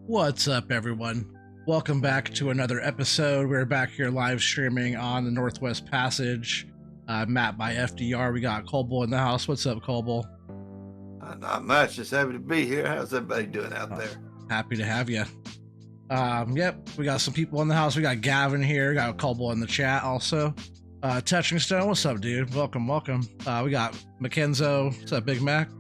What's up, everyone? Welcome back to another episode. We're back here live streaming on the Northwest Passage, map by FDR. We got Colbull in the house. What's up, Colbull? Not much. Just happy to be here. How's everybody doing out there? Happy to have you. Yep, we got some people in the house. We got Gavin here. We got Colbull in the chat also. Touching Stone, what's up, dude? Welcome. We got Mackenzo. What's up, Big Mac?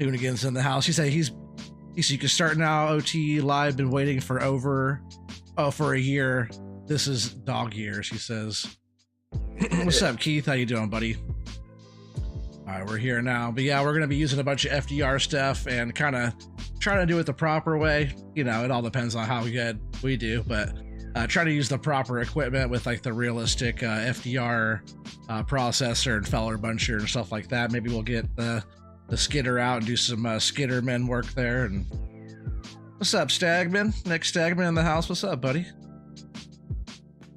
Hoonigan's in the house. He said you can start now. OT live. Been waiting for for a year. This is dog years, he says. What's up, Keith? How you doing, buddy? All right, we're here now. But yeah, we're going to be using a bunch of FDR stuff and kind of trying to do it the proper way. You know, it all depends on how good we do, but try to use the proper equipment with like the realistic FDR processor and feller buncher and stuff like that. Maybe we'll get the skidder out and do some skidderman work there. And what's up, Stagman? Next Stagman in the house. What's up, buddy?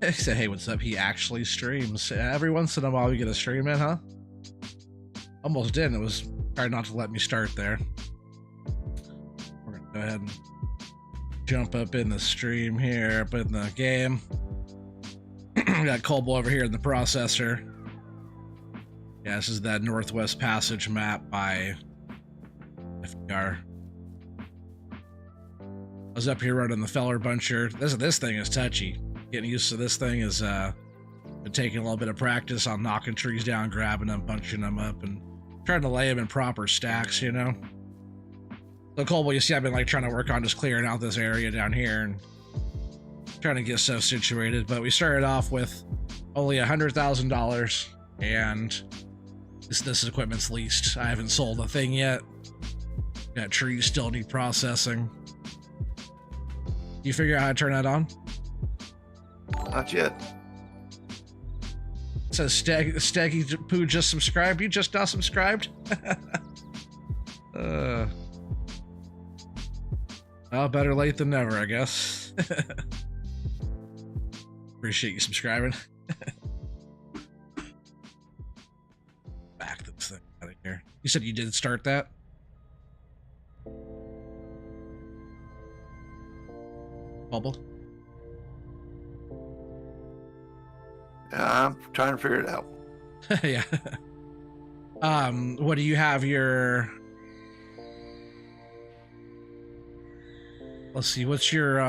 He said, hey, what's up? He actually streams. Every once in a while we get a stream in, huh? Almost did. It was hard not to let me start there. We're gonna go ahead and jump up in the stream here, up in the game. We got Colbull over here in the processor. Yeah, this is that Northwest Passage map by FDR. I was up here running the feller buncher. This thing is touchy. Getting used to this thing is been taking a little bit of practice on knocking trees down, grabbing them, bunching them up, and trying to lay them in proper stacks, you know? So Colbull, you see I've been like trying to work on just clearing out this area down here and trying to get stuff situated, but we started off with only $100,000 and this equipment's leased. I haven't sold a thing yet. Got trees still need processing. You figure out how to turn that on? Not yet. It says Staggy Poo just subscribed. You just now subscribed? Well, better late than never, I guess. Appreciate you subscribing. Back this thing out of here. You said you did start that? Bubble? Yeah, I'm trying to figure it out. Yeah. What do you have your... Let's see, what's your,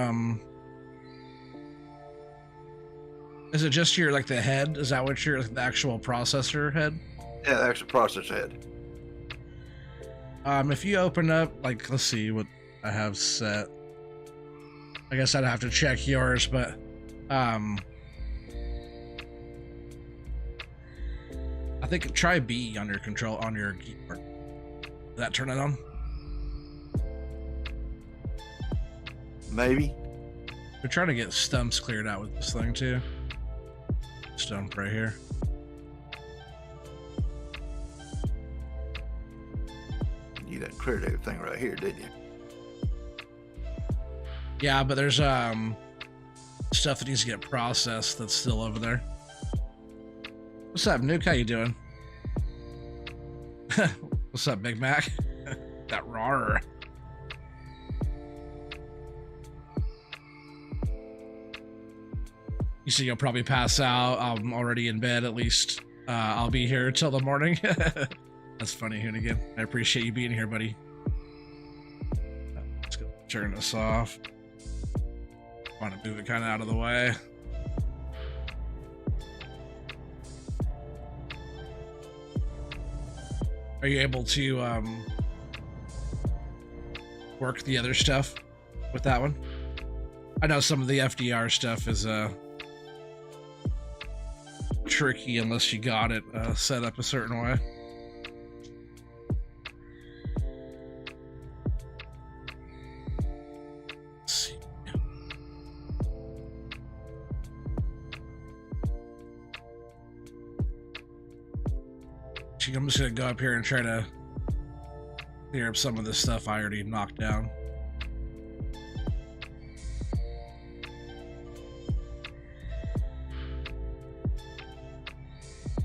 is it just your, like, the head? Is that what your, like, the actual processor head? Yeah, the actual processor head. If you open up, like, let's see what I have set. I guess I'd have to check yours, but, I think try B on your control, on your keyboard. Did that turn it on? Maybe. We're trying to get stumps cleared out with this thing too. Stump right here. You done cleared everything right here, didn't you? Yeah, but there's stuff that needs to get processed that's still over there. What's up, Nuke? How you doing? What's up, Big Mac? That rawr. You see, you'll probably pass out. I'm already in bed, at least. I'll be here till the morning. That's funny, Hoonigan. I appreciate you being here, buddy. Let's go turn this off. Want to move it kind of out of the way. Are you able to work the other stuff with that one? I know some of the FDR stuff is tricky unless you got it set up a certain way. Let's see. I'm just gonna go up here and try to clear up some of this stuff I already knocked down.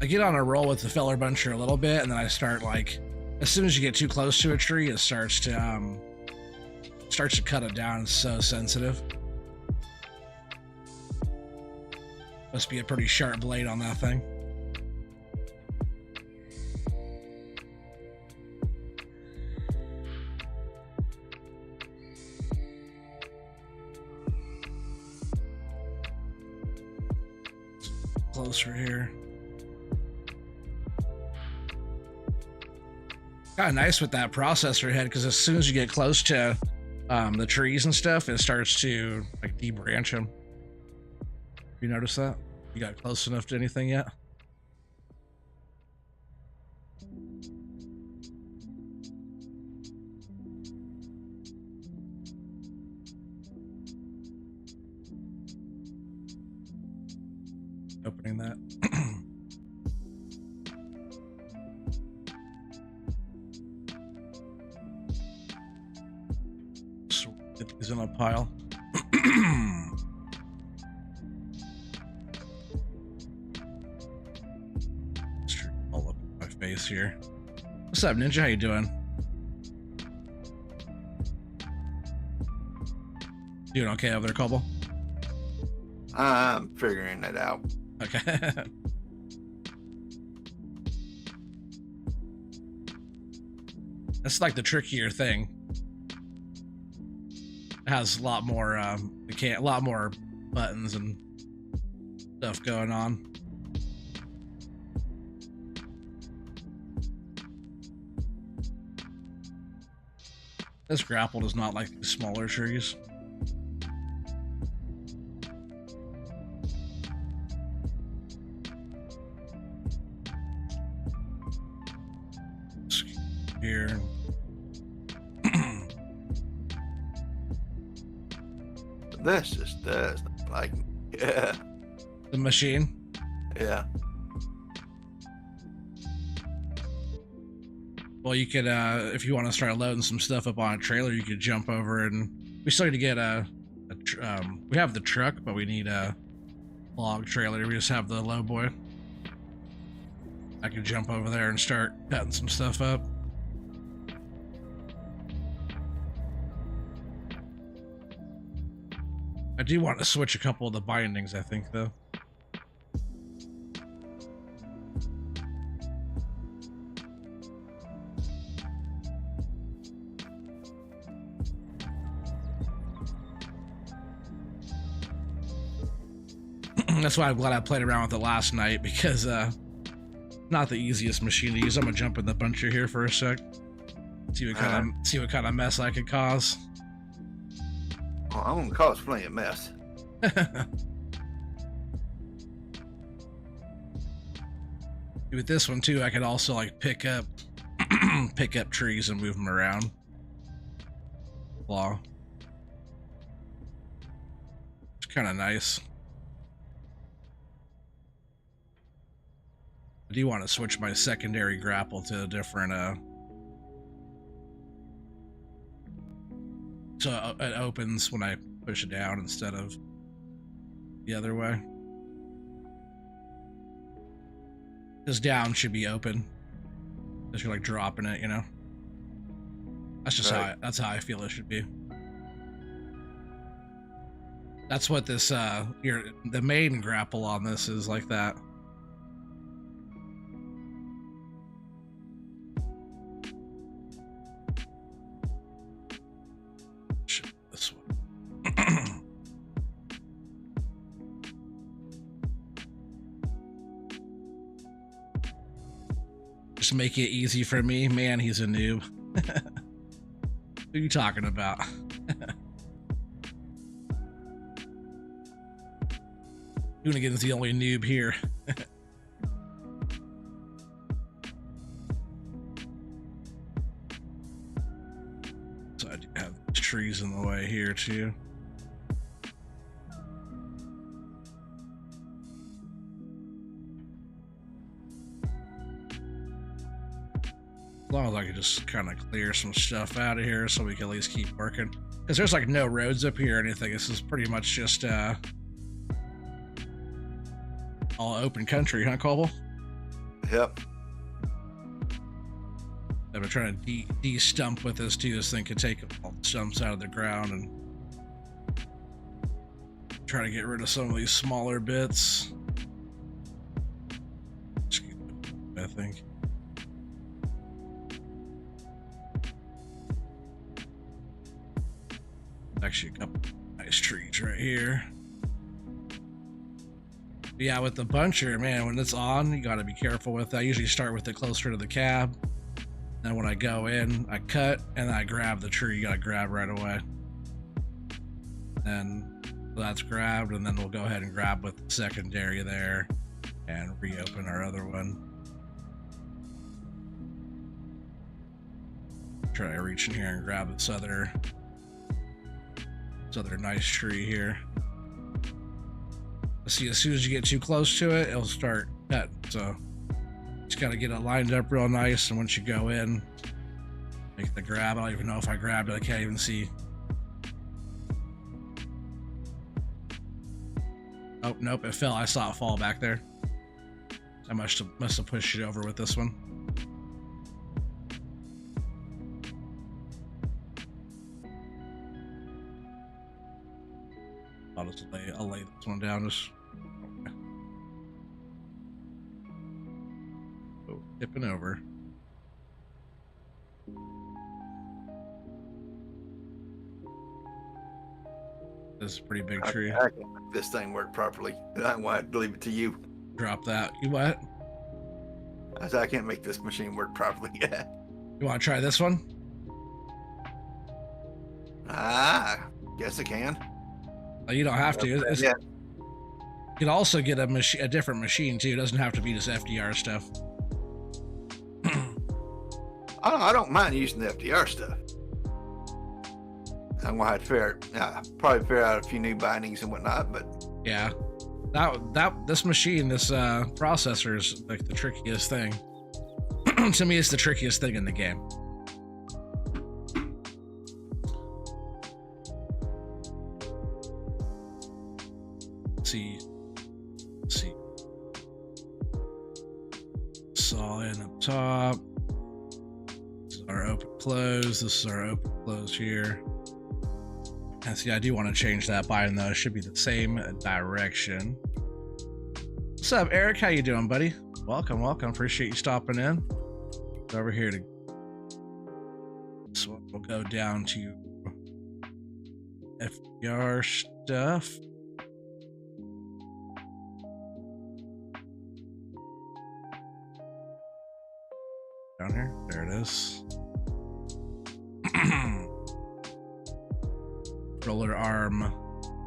I get on a roll with the feller buncher a little bit, and then I start, like, as soon as you get too close to a tree, it starts to starts to cut it down, it's so sensitive. Must be a pretty sharp blade on that thing. Closer here. Kind of nice with that processor head, because as soon as you get close to the trees and stuff, it starts to like debranch them. You notice that? You got close enough to anything yet? Opening that. So it is in a pile. All up my face here. What's up, Ninja? How you doing? Doing okay over there, Cobble? I'm figuring it out. Okay. That's like the trickier thing. It has a lot more a lot more buttons and stuff going on. This grapple does not like the smaller trees. Here. This just does like, yeah. The machine? Yeah. Well, you could, if you want to start loading some stuff up on a trailer, you could jump over, and we still need to get we have the truck, but we need a log trailer. We just have the low boy. I could jump over there and start cutting some stuff up. I do want to switch a couple of the bindings, I think, though. That's why I'm glad I played around with it last night, because not the easiest machine to use. I'm gonna jump in the buncher here for a sec. See what kind of mess I could cause. Oh, I'm gonna cause plenty of mess. With this one too, I could also like pick up trees and move them around. Wow. It's kind of nice. I do want to switch my secondary grapple to a different so it opens when I push it down instead of the other way. This down should be open as you're like dropping it, you know. That's just right. that's how I feel it should be. That's what this the main grapple on this is like that. This one. Just make it easy for me. Man, he's a noob. Who are you talking about? Hoonigan's the only noob here. So I do have trees in the way here too. As long as I can just kind of clear some stuff out of here so we can at least keep working. Because there's like no roads up here or anything. This is pretty much just all open country, huh, Cobble? Yep. I've been trying to de-stump with this too. This thing can take all the stumps out of the ground and try to get rid of some of these smaller bits. I think. Actually, a couple nice trees right here. But yeah, with the buncher, man, when it's on, you got to be careful with that. I usually start with it closer to the cab. Then when I go in, I cut and I grab the tree. You got to grab right away. And that's grabbed, and then we'll go ahead and grab with the secondary there and reopen our other one. Try to reach in here and grab this other nice tree here. See, as soon as you get too close to it, it'll start cutting. So just gotta get it lined up real nice, and once you go in, make the grab. I don't even know if I grabbed it. I can't even see. Oh, nope, it fell. I saw it fall back there. I must have pushed it over with this one. I'll lay this one down. Just tipping over. This is a pretty big tree. I can make this thing work properly. I want to leave it to you. Drop that. You what? I said I can't make this machine work properly yet. You want to try this one? Guess I can. Oh, you don't have to. Yeah. You can also get a different machine too. It doesn't have to be this FDR stuff. I don't mind using the FDR stuff. I'm gonna have to probably figure out a few new bindings and whatnot, but yeah, this machine, this processor is like the trickiest thing. To me, it's the trickiest thing in the game. Let's see. Saw in up top. This is our open close. This is our open close here. And see, I do want to change that bind though. It should be the same direction. What's up, Eric? How you doing, buddy? Welcome. Appreciate you stopping in. Over here to. So we'll go down to FDR stuff. Down here. There it is. Roller arm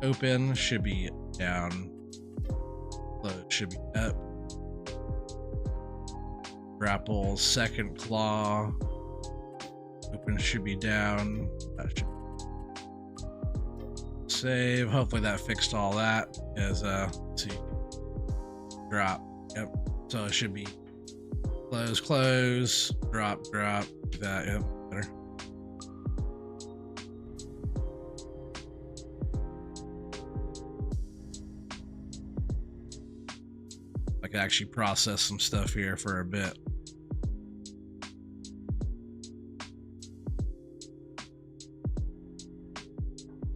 open should be down. Close should be up. Grapple second claw. Open should be down. That should save. Hopefully that fixed all that. As let's see. Drop. Yep. So it should be close, drop, that, yep, better. I can actually process some stuff here for a bit.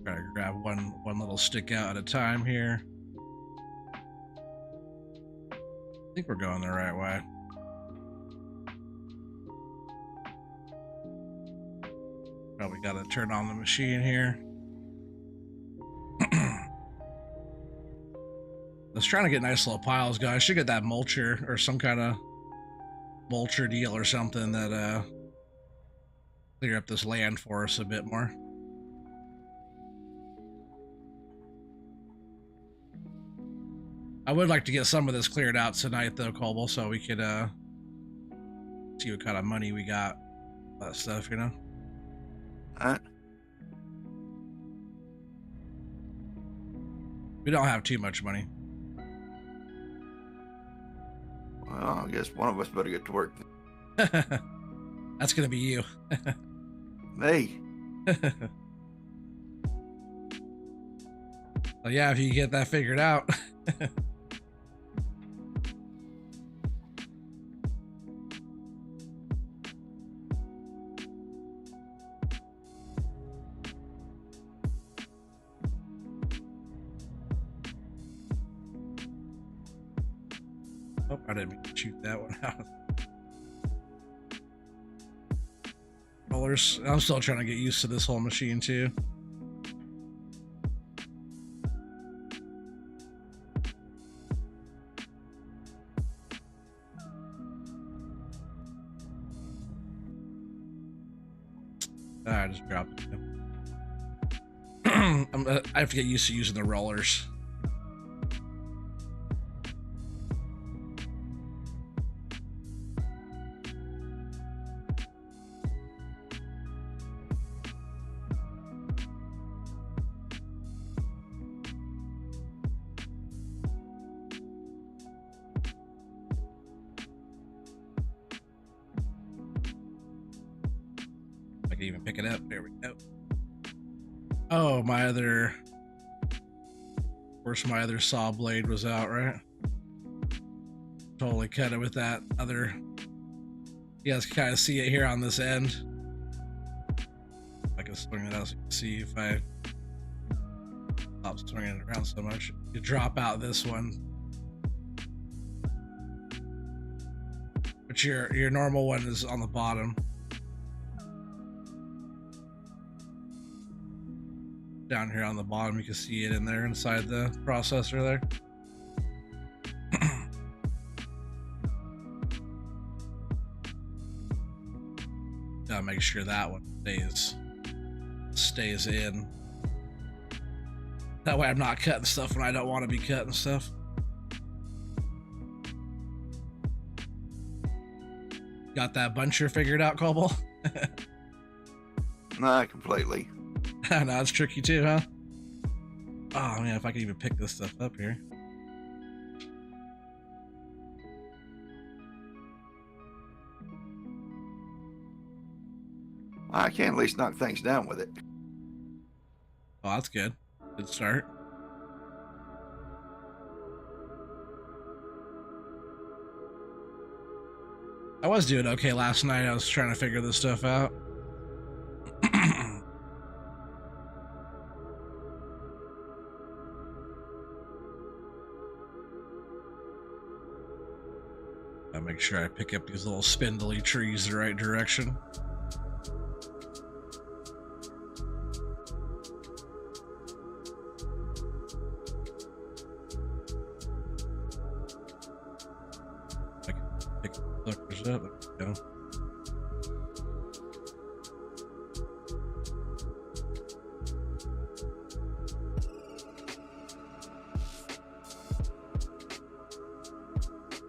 Try to grab one little stick out at a time here. I think we're going the right way. Probably got to turn on the machine here. I was trying to get nice little piles, guys. I should get that mulcher or some kind of mulcher deal or something that clear up this land for us a bit more. I would like to get some of this cleared out tonight though, Colby, so we could see what kind of money we got. That stuff, you know. We don't have too much money. Well, I guess one of us better get to work. That's gonna be you. Me. Well, yeah, if you get that figured out. I didn't mean to shoot that one out. Rollers. I'm still trying to get used to this whole machine too. I just dropped it. I have to get used to using the rollers. I can even pick it up. There we go. Oh, my other... Of course, my other saw blade was out, right? Totally cut it with that other... You guys can kind of see it here on this end. I can swing it out so you can see if I stop swinging it around so much. You drop out this one. But your normal one is on the bottom. Down here on the bottom, you can see it in there inside the processor there. Gotta make sure that one stays in. That way I'm not cutting stuff when I don't want to be cutting stuff. Got that buncher figured out, Cobble? Nah, completely. No, it's tricky too, huh? Oh man, if I could even pick this stuff up here. I can at least knock things down with it. Oh, that's good. Good start. I was doing okay last night. I was trying to figure this stuff out. I make sure I pick up these little spindly trees the right direction. I can pick the suckers up. There we go.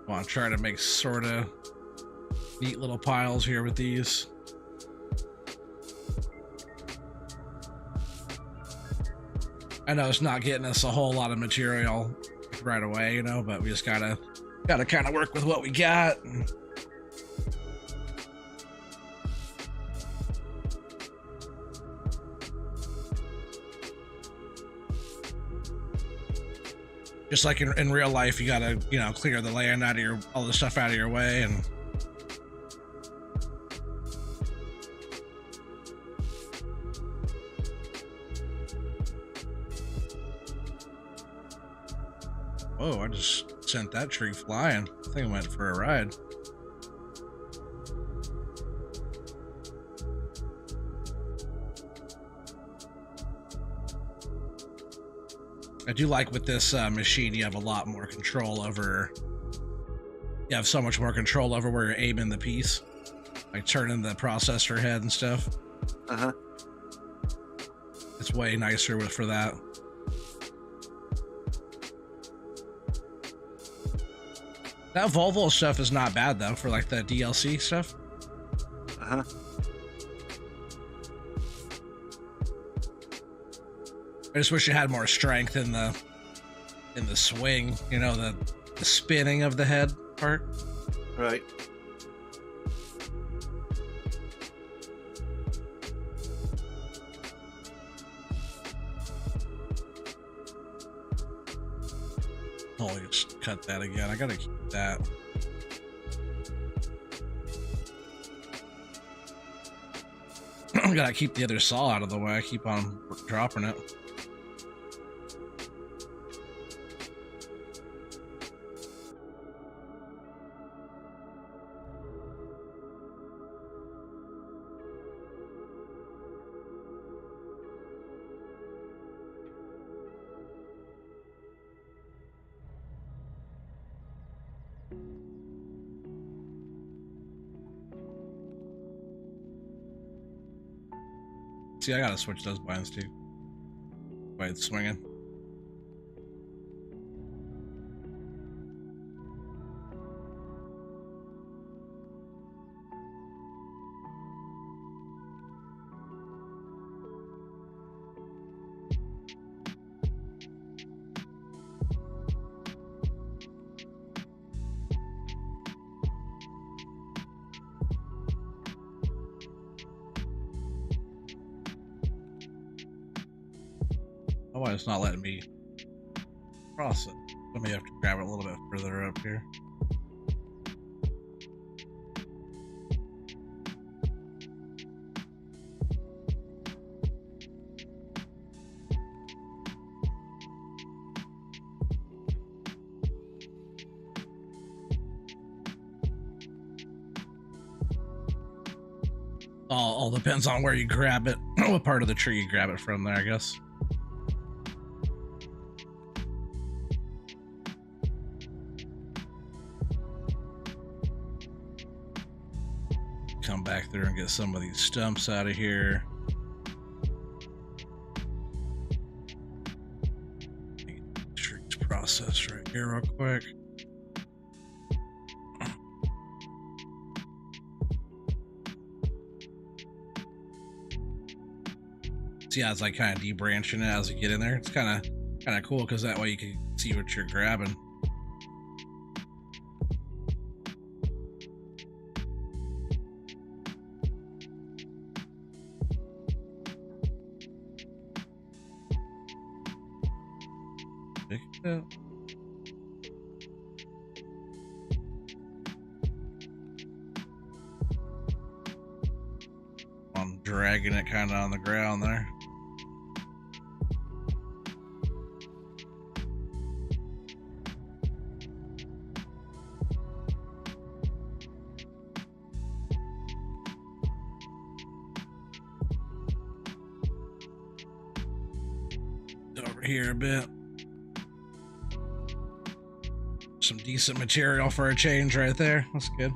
I want to try to make sort of neat little piles here with these. I know it's not getting us a whole lot of material right away, you know, but we just gotta kind of work with what we got. Just like in real life, you gotta, you know, clear the land out of all the stuff out of your way. And whoa, I just sent that tree flying. I think I went for a ride. I do like with this machine, you have a lot more control over. You have so much more control over where you're aiming the piece, like turning the processor head and stuff. It's way nicer for that. That Volvo stuff is not bad though for like the DLC stuff. I just wish it had more strength in the swing, you know, the spinning of the head part. Right. Oh, just cut that again. I gotta keep that. I gotta keep the other saw out of the way. I keep on dropping it. See, I gotta switch those binds too. By it's swinging. Oh, why it's not letting me cross it? I may have to grab it a little bit further up here. All depends on where you grab it, what part of the tree you grab it from there, I guess. Come back there and get some of these stumps out of here. Trees process right here real quick. See how it's like kind of debranching it as you get in there. It's kind of cool because that way you can see what you're grabbing. Pick it up. I'm dragging it kind of on the ground there. Over here a bit. Some decent material for a change right there. That's good.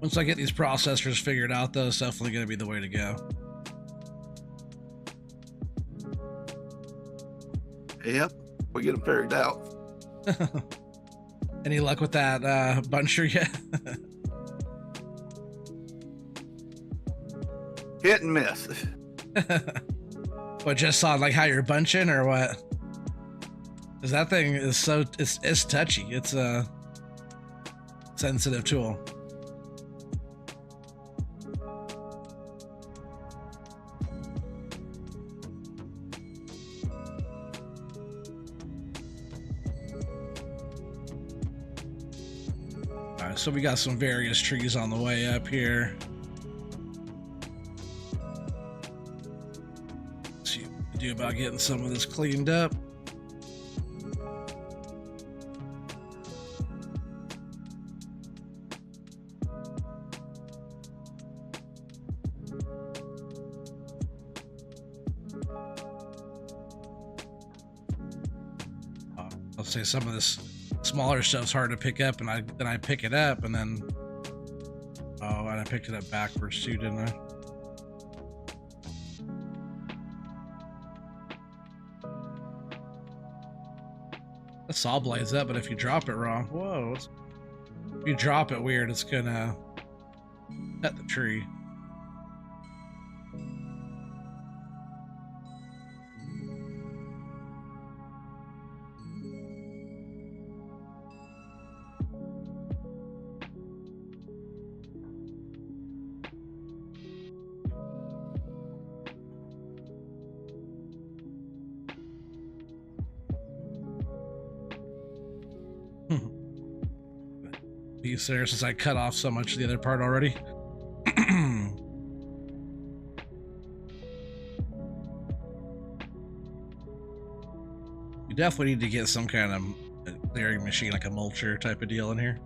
Once I get these processors figured out, though, it's definitely going to be the way to go. Yep, we get them figured out. Any luck with that buncher yet? Hit and miss. What, just on like how you're bunching or what? Because that thing is so it's touchy. It's a sensitive tool. Alright, so we got some various trees on the way up here. Let's see what we can do about getting some of this cleaned up. I'll say some of this smaller stuff's hard to pick up, and I pick it up, and then and I picked it up backwards too, didn't I? The saw blades up, but if you drop it wrong, whoa! If you drop it weird, it's gonna cut the tree. Piece there since I cut off so much of the other part already. You definitely need to get some kind of clearing machine, like a mulcher type of deal in here.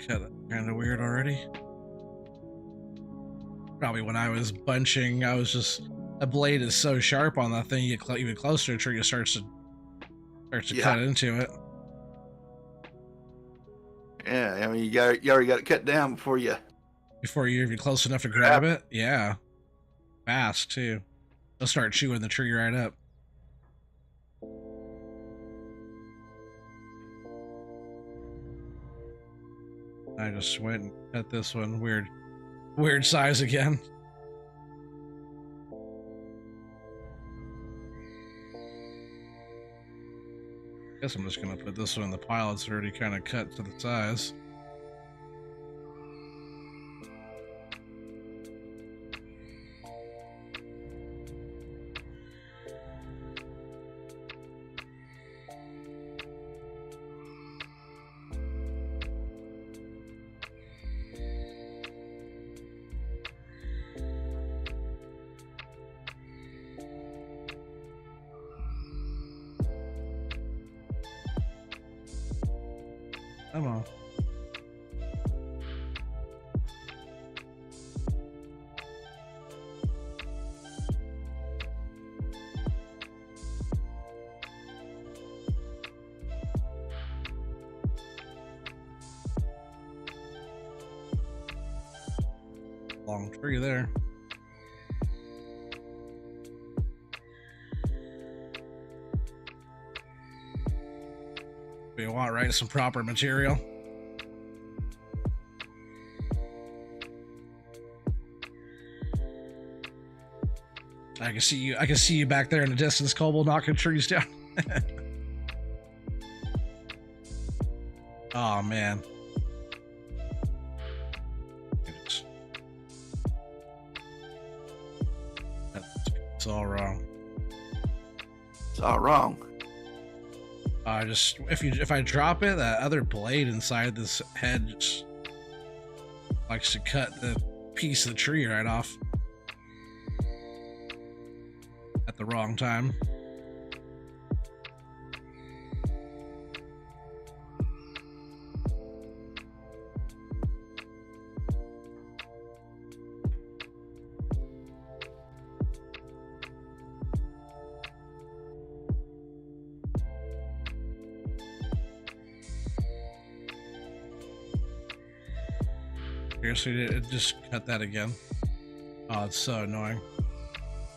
Cut it kind of weird already. Probably when I was bunching, I was just, a blade is so sharp on that thing, you get even closer to the tree, it starts to cut into it. Yeah, I mean, you already got it cut down before you're even close enough to grab it. Yeah, fast too. They'll start chewing the tree right up. I just went and cut this one. Weird size again. Guess I'm just gonna put this one in the pile. It's already kind of cut to the size. Come on. Long tree there. You want, right? Some proper material. I can see you back there in the distance, Cobble, knocking trees down. Oh man. It's all wrong. It's all wrong. If I drop it, that other blade inside this head just likes to cut the piece of the tree right off at the wrong time. Seriously, it just cut that again. Oh, it's so annoying.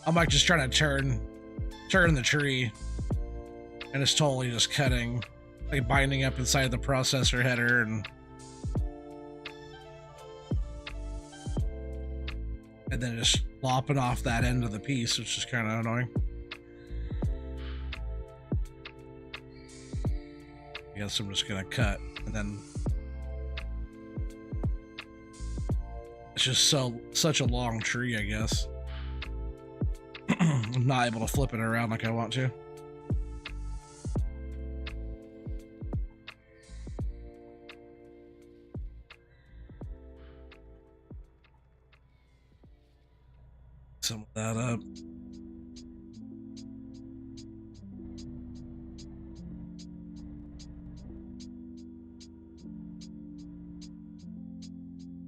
I'm like just trying to turn the tree, and it's totally just cutting, like binding up inside the processor header, and then just lopping off that end of the piece, which is kind of annoying. I guess I'm just gonna cut, and then it's just such a long tree, I guess. I'm not able to flip it around like I want to. Sum that up.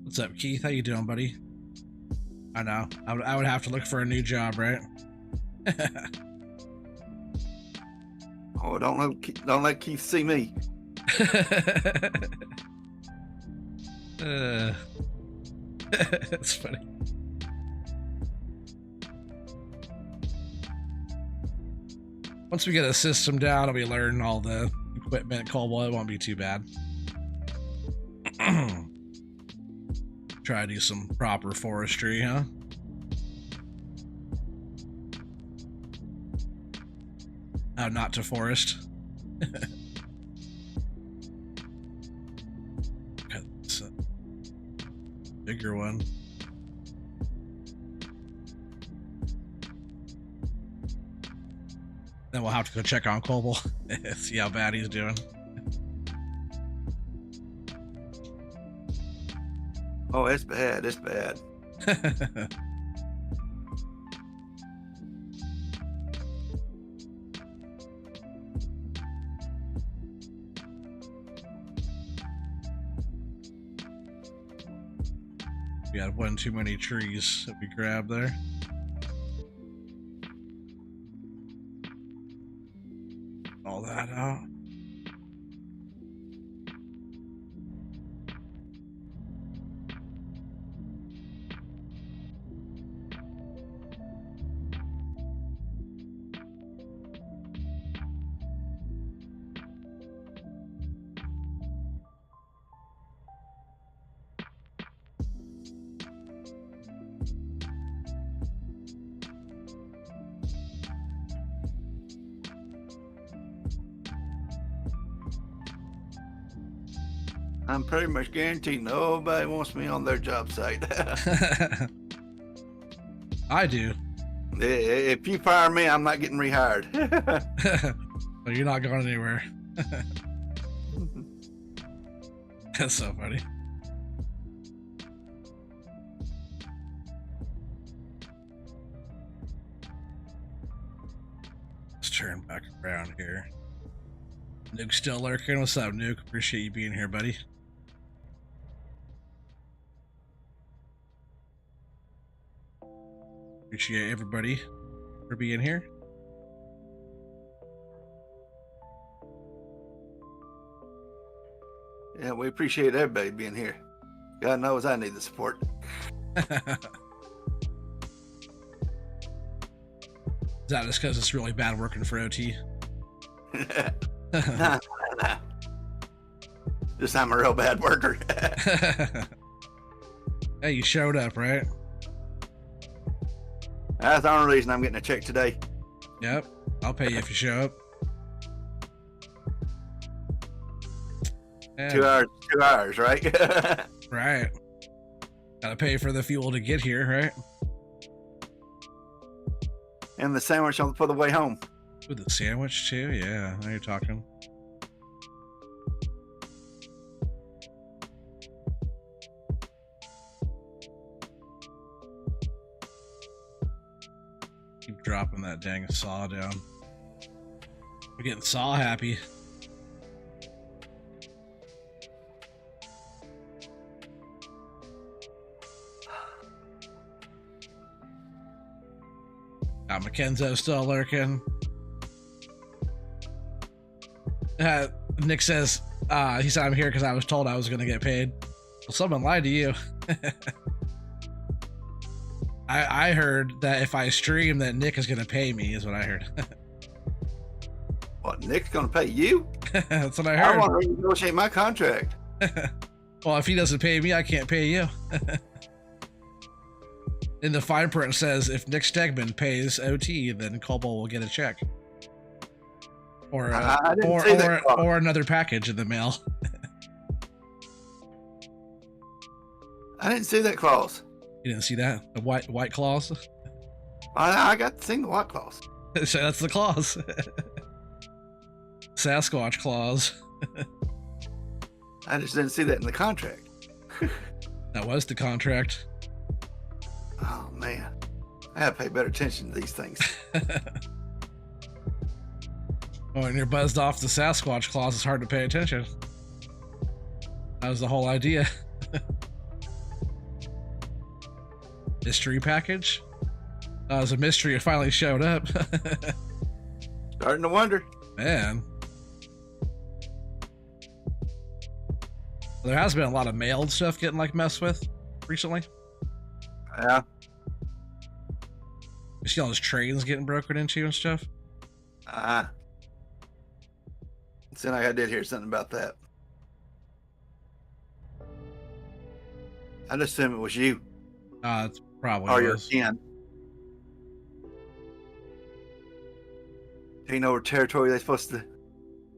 What's up, Keith? How you doing, buddy? I know. I would have to look for a new job, right? Oh, don't let Keith see me. That's funny. Once we get a system down and we learn all the equipment, Cobalt, it won't be too bad. Try to do some proper forestry, huh? How not to forest. It's a bigger one. Then we'll have to go check on Cobble, see how bad he's doing. Oh, it's bad. It's bad. We had one too many trees that we grabbed there. All that out. I'm pretty much guaranteed nobody wants me on their job site. I do. If you fire me, I'm not getting rehired. But you're not going anywhere. That's so funny. Let's turn back around here. Nuke's still lurking. What's up, Nuke? Appreciate you being here, buddy. Appreciate everybody for being here. Yeah, we appreciate everybody being here. God knows I need the support. Is that just because it's really bad working for OT? Nah. Just I'm a real bad worker. Hey, you showed up, right? That's the only reason I'm getting a check today. Yep. I'll pay you if you show up. Yeah. 2 hours, right? Right. Gotta pay for the fuel to get here, right? And the sandwich for the way home. With the sandwich too? Yeah, now you're talking. Keep dropping that dang saw down. We're getting saw happy. Got Mackenzo still lurking. Nick says, he said, I'm here because I was told I was going to get paid. Well, someone lied to you. I heard that if I stream that Nick is going to pay me, is what I heard. What, Nick's going to pay you? That's what I I heard. want to renegotiate my contract. Well, if he doesn't pay me, I can't pay you. In the fine print says, if Nick Stegman pays OT, then Cobalt will get a check. Or or another package in the mail. I didn't see that clause. You didn't see that? The white clause? I got the single white clause. So that's the clause. Sasquatch clause. I just didn't see that in the contract. That was the contract. Oh man, I have to pay better attention to these things. When you're buzzed off the Sasquatch clause, it's hard to pay attention. That was the whole idea. Mystery package? It was a mystery. It finally showed up. Starting to wonder. Man. There has been a lot of mailed stuff getting like messed with recently. Yeah. You see all those trains getting broken into and stuff? Then I did hear something about that. I'd assume it was you. It's probably Or your was. kin. Taking over territory they're supposed to...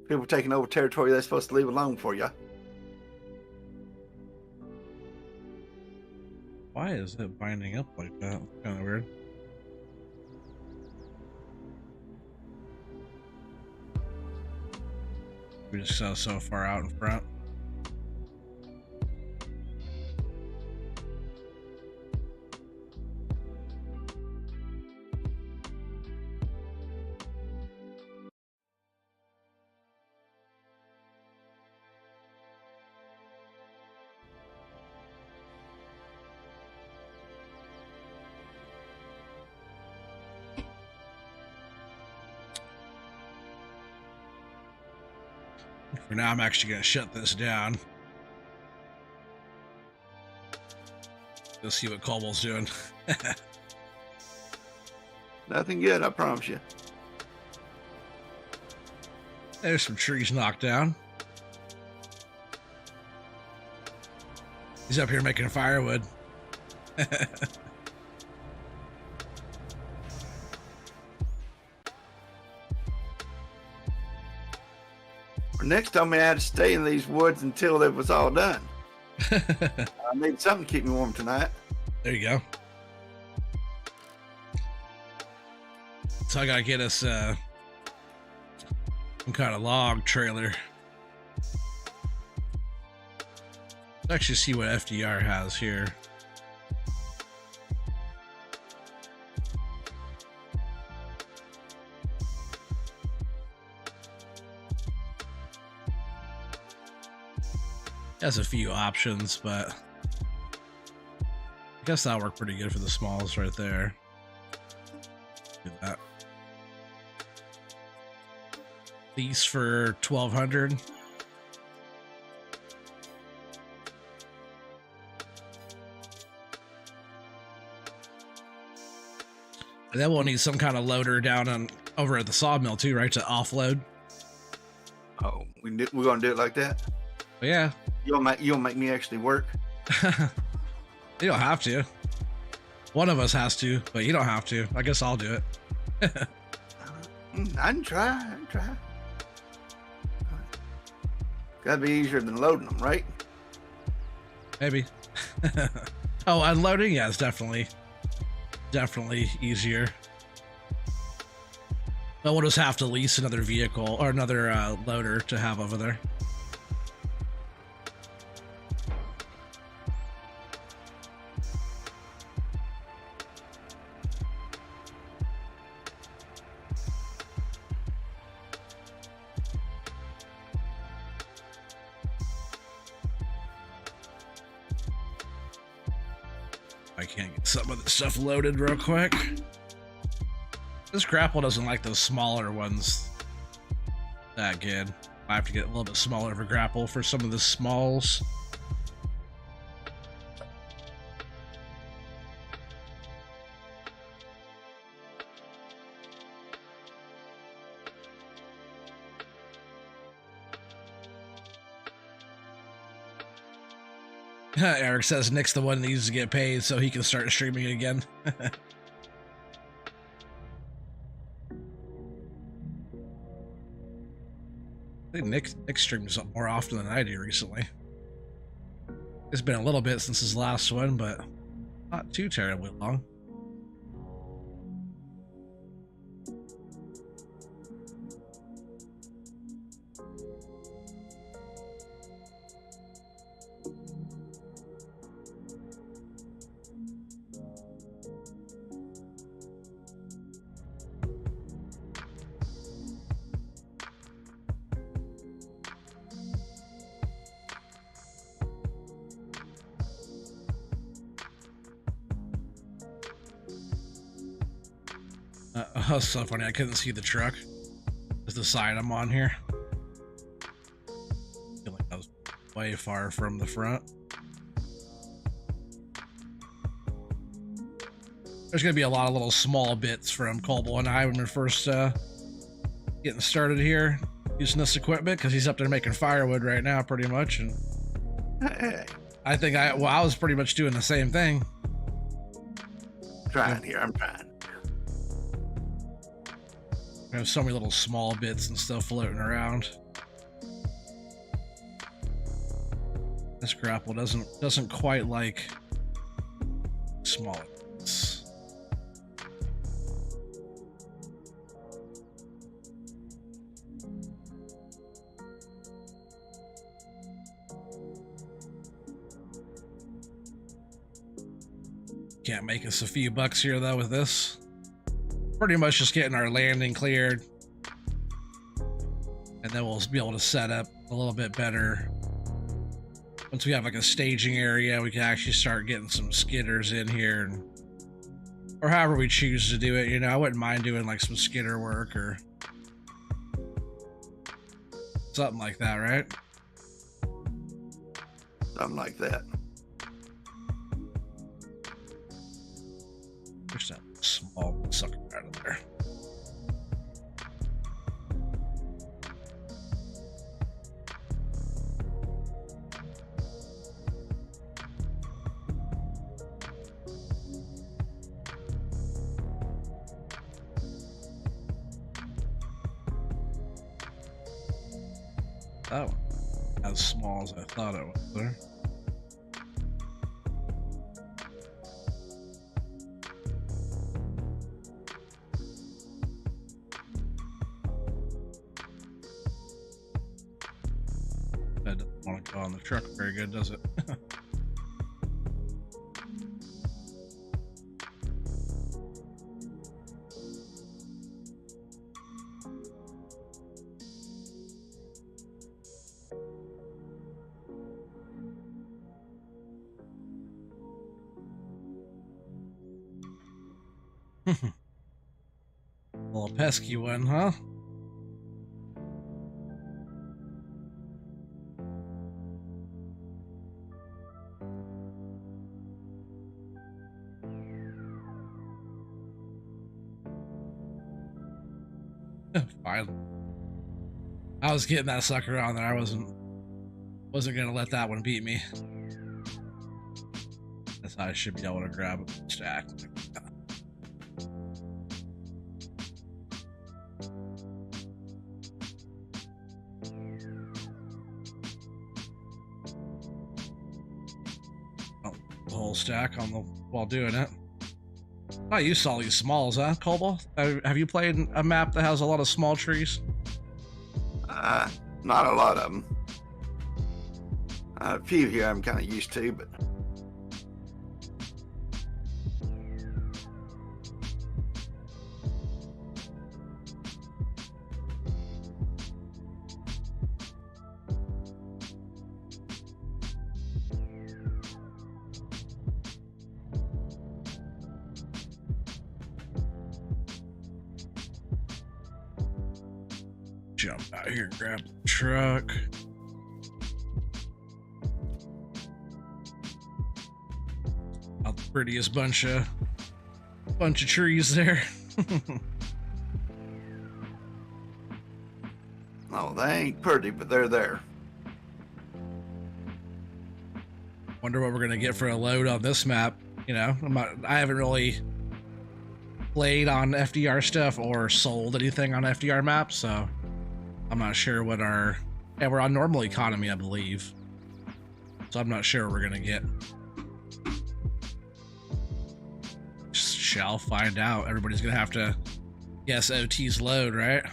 People taking over territory they're supposed to leave alone for you. Why is it binding up like that? Kind of weird. We just so far out in front. For now, I'm actually going to shut this down. Go see what Cobalt's doing. Nothing good, I promise you. There's some trees knocked down. He's up here making firewood. Next time I had to stay in these woods until it was all done. I need something to keep me warm tonight. There you go. So I gotta get us some kind of log trailer. Let's actually see what FDR has here. Has a few options, but I guess that'll work pretty good for the smalls right there. Do that. These for 1,200. And then we'll need some kind of loader down on over at the sawmill too, right? To offload. Oh, we're gonna do it like that? But yeah. You'll make me actually work. You don't have to. One of us has to, but you don't have to. I guess I'll do it. I can try. Gotta be easier than loading them, right? Maybe. Oh, unloading? Yeah, it's definitely easier. But we'll just have to lease another vehicle or another loader to have over there. I can't get some of this stuff loaded real quick. This grapple doesn't like those smaller ones that good. I have to get a little bit smaller of a grapple for some of the smalls. Eric says Nick's the one that needs to get paid so he can start streaming again. I think Nick streams up more often than I do recently. It's been a little bit since his last one, but not too terribly long. Oh, so funny. I couldn't see the truck. There's the side I'm on here. I feel like I was way far from the front. There's going to be a lot of little small bits from Colby and I when we're first getting started here using this equipment, because he's up there making firewood right now pretty much. And I think I was pretty much doing the same thing. Trying here. I'm trying. I have so many little small bits and stuff floating around. This grapple doesn't quite like small bits. Can't make us a few bucks here though with this. Pretty much just getting our landing cleared. And then we'll be able to set up a little bit better. Once we have like a staging area, we can actually start getting some skidders in here. Or however we choose to do it, you know, I wouldn't mind doing like some skidder work or something like that, right? Something like that. Push that small sucker out of there. Oh, as small as I thought it was there. That doesn't want to go on the truck very good, does it? A little pesky one, huh? Fine. I was getting that sucker on there. I wasn't gonna let that one beat me. That's how I should be able to grab a stack. Whole stack on the while doing it. Oh, you saw these smalls, huh, Cobalt? Have you played a map that has a lot of small trees? Not a lot of them. A few here I'm kind of used to, but jump out here and grab the truck. Not the prettiest bunch of trees there. no, they ain't pretty, but they're there. Wonder what we're gonna get for a load on this map. You know, I haven't really played on FDR stuff or sold anything on FDR maps, so I'm not sure what we're on normal economy, I believe. So I'm not sure what we're gonna get. Shall find out. Everybody's gonna have to guess OT's load, right?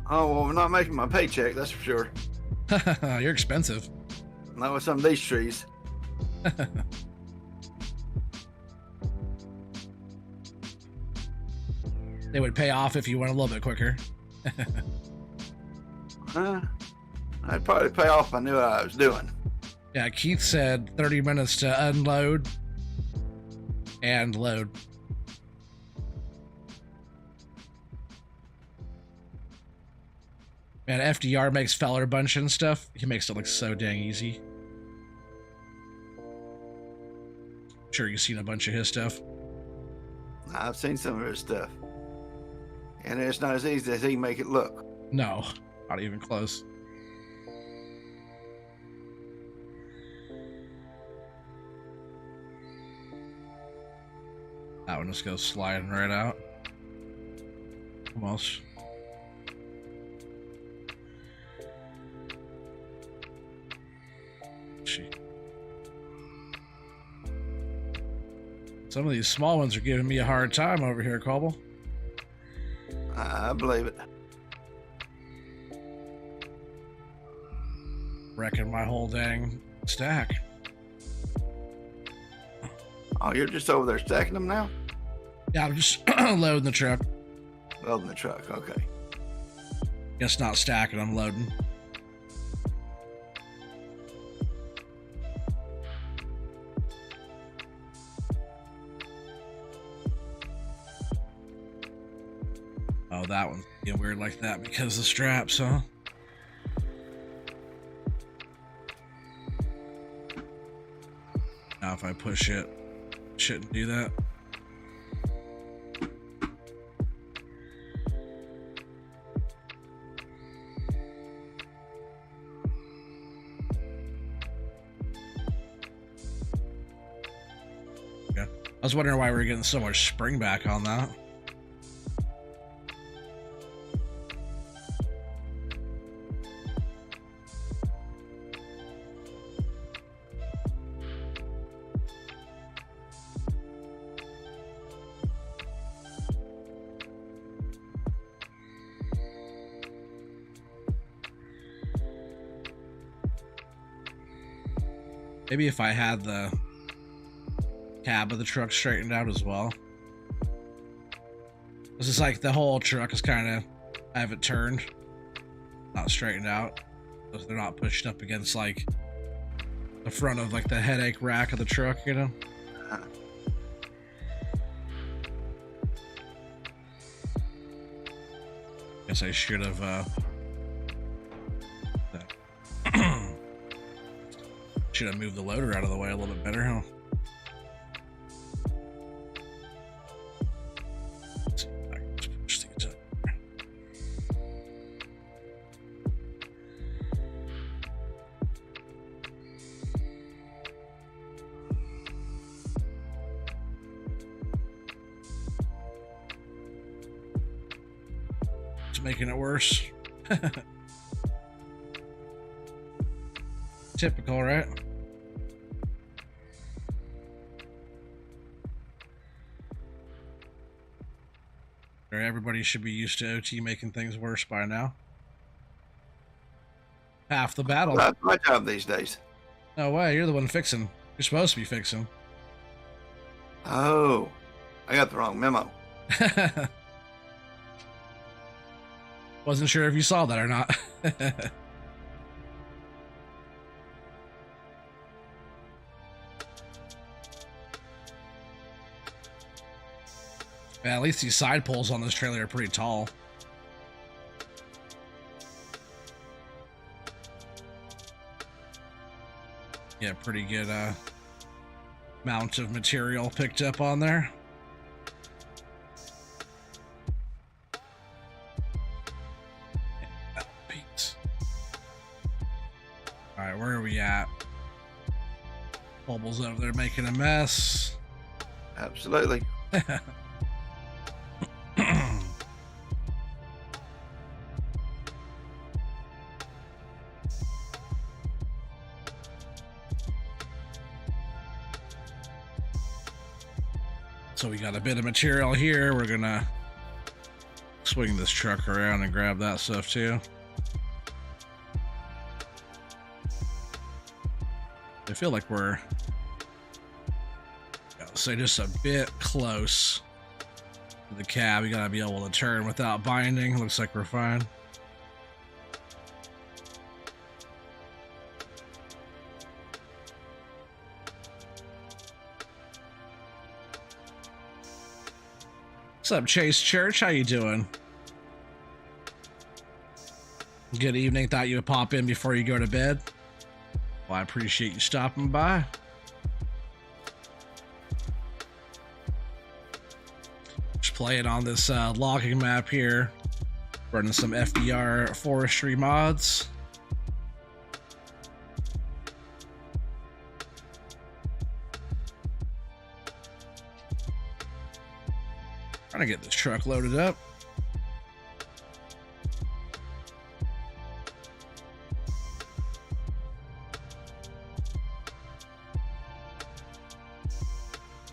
Oh, well, we're not making my paycheck, that's for sure. You're expensive. Not with some of these trees. They would pay off if you went a little bit quicker. I'd probably pay off if I knew what I was doing. Yeah, Keith said 30 minutes to unload and load. Man, FDR makes feller bunch and stuff. He makes it look so dang easy. I'm sure you've seen a bunch of his stuff. I've seen some of his stuff. And it's not as easy as he make it look. No, not even close. That one just goes sliding right out. Almost. Some of these small ones are giving me a hard time over here, Cobble. I believe it. Wrecking my whole dang stack. Oh, you're just over there stacking them now? Yeah, I'm just loading the truck. Loading the truck, okay. Guess not stacking, I'm loading. Oh, that one's getting weird like that because of the straps, huh? Now if I push it, shouldn't do that. Yeah. I was wondering why we were getting so much spring back on that. Maybe if I had the cab of the truck straightened out as well. This is like the whole truck is kind of, I have it turned, not straightened out. So they're not pushed up against like the front of like the headache rack of the truck, you know? Guess I should have, should have moved the loader out of the way a little bit better, huh? Let's see if I can just push things up. It's making it worse. Typical, right? Everybody should be used to OT making things worse by now. Half the battle. That's my job these days. No way, you're the one fixing. You're supposed to be fixing. Oh, I got the wrong memo. Wasn't sure if you saw that or not. Yeah, at least these side poles on this trailer are pretty tall. Yeah, pretty good amount of material picked up on there. Alright, where are we at? Bubble's over there making a mess. Absolutely. So we got a bit of material here. We're gonna swing this truck around and grab that stuff too. I feel like we're, I'll say, just a bit close to the cab. You gotta be able to turn without binding. Looks like we're fine. What's up, Chase Church? How you doing? Good evening. Thought you would pop in before you go to bed. Well, I appreciate you stopping by. Just playing on this logging map here. Running some FDR forestry mods. Trying to get this truck loaded up.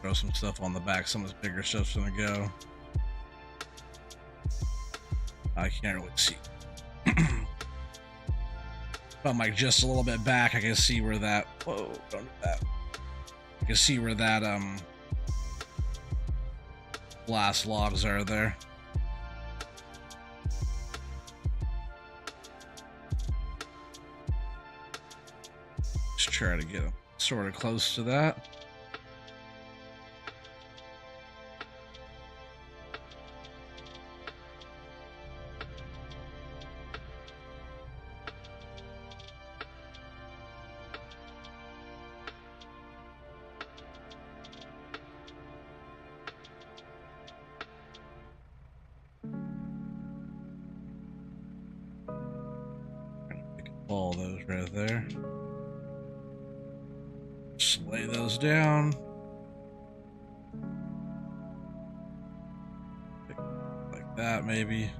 Throw some stuff on the back. Some of this bigger stuff's gonna go. I can't really see. If I'm like just a little bit back, I can see where that. Whoa! Don't do that. I can see where that last logs are there. Just try to get them sort of close to that. All those right there. Just lay those down. Like that, maybe.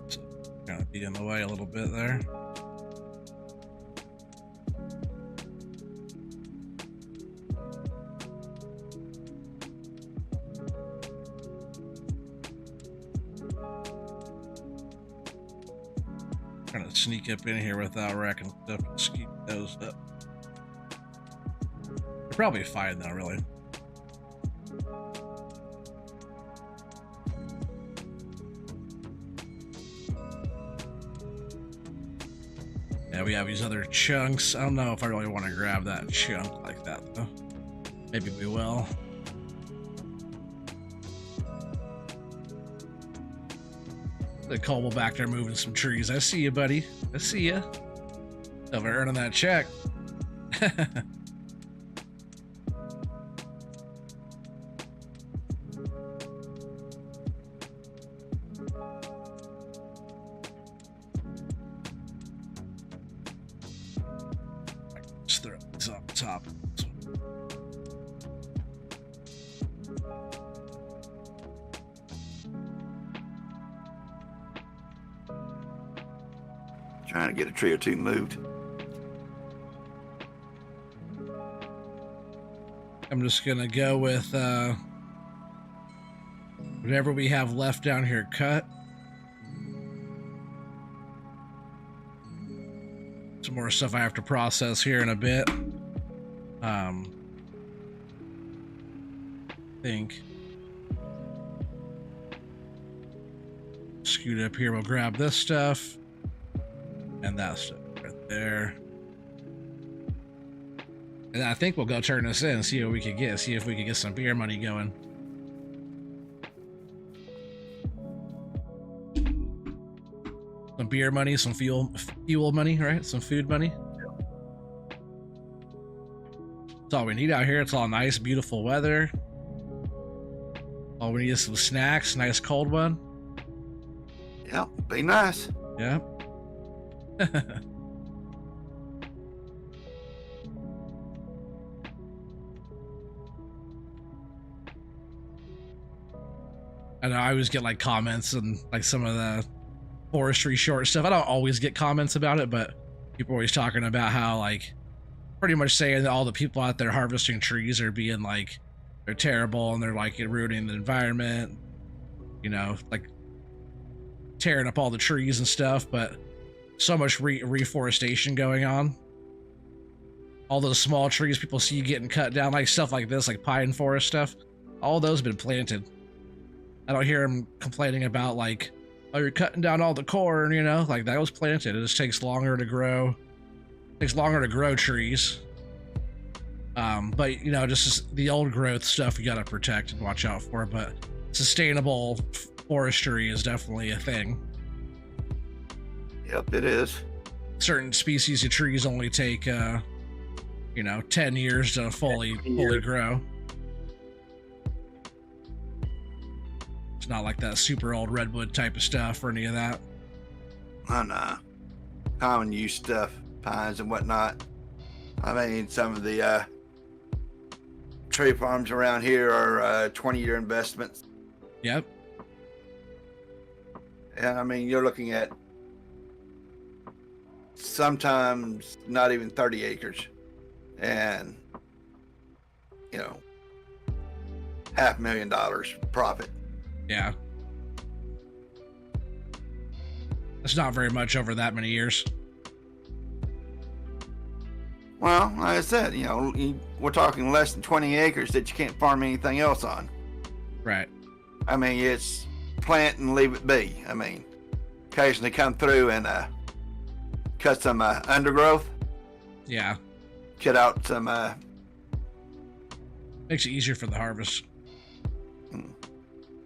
So, kind of be in the way a little bit there. Trying to sneak up in here without wrecking stuff and skeet those up. They're probably fine though, really. Yeah, we have these other chunks. I don't know if I really want to grab that chunk like that though. Maybe we will. The Cobble back there moving some trees. I see you, buddy. I see you. Over earning that check. Just throw these on top. Trying to get a tree or two moved. I'm just gonna go with whatever we have left down here cut. Some more stuff I have to process here in a bit. Think. Scoot up here, we'll grab this stuff. And that stuff right there. And I think we'll go turn this in, see what we can get, see if we can get some beer money going. Some beer money, some fuel money, right? Some food money. That's all we need out here. It's all nice, beautiful weather. All we need is some snacks, nice cold one. Yep, be nice. Yeah. I know I always get like comments and like some of the forestry short stuff. I don't always get comments about it, but people are always talking about how like pretty much saying that all the people out there harvesting trees are being like they're terrible and they're like ruining the environment, you know, like tearing up all the trees and stuff, but so much reforestation going on. All those small trees people see getting cut down, like stuff like this, like pine forest stuff, all those have been planted. I don't hear them complaining about like, oh, you're cutting down all the corn, you know, like that was planted. It just takes longer to grow. It takes longer to grow trees. But you know, just the old growth stuff you got to protect and watch out for. But sustainable forestry is definitely a thing. Yep, it is. Certain species of trees only take, you know, 10 years to fully grow. It's not like that super old redwood type of stuff or any of that. Oh, no. Common use stuff, pines and whatnot. I mean, some of the tree farms around here are 20-year investments. Yep. And I mean, you're looking at sometimes not even 30 acres and, you know, $500,000 profit. Yeah. It's not very much over that many years. Well, like I said, you know, we're talking less than 20 acres that you can't farm anything else on. Right. I mean, it's plant and leave it be. I mean, occasionally come through and cut some undergrowth. Yeah. Cut out some. Makes it easier for the harvest.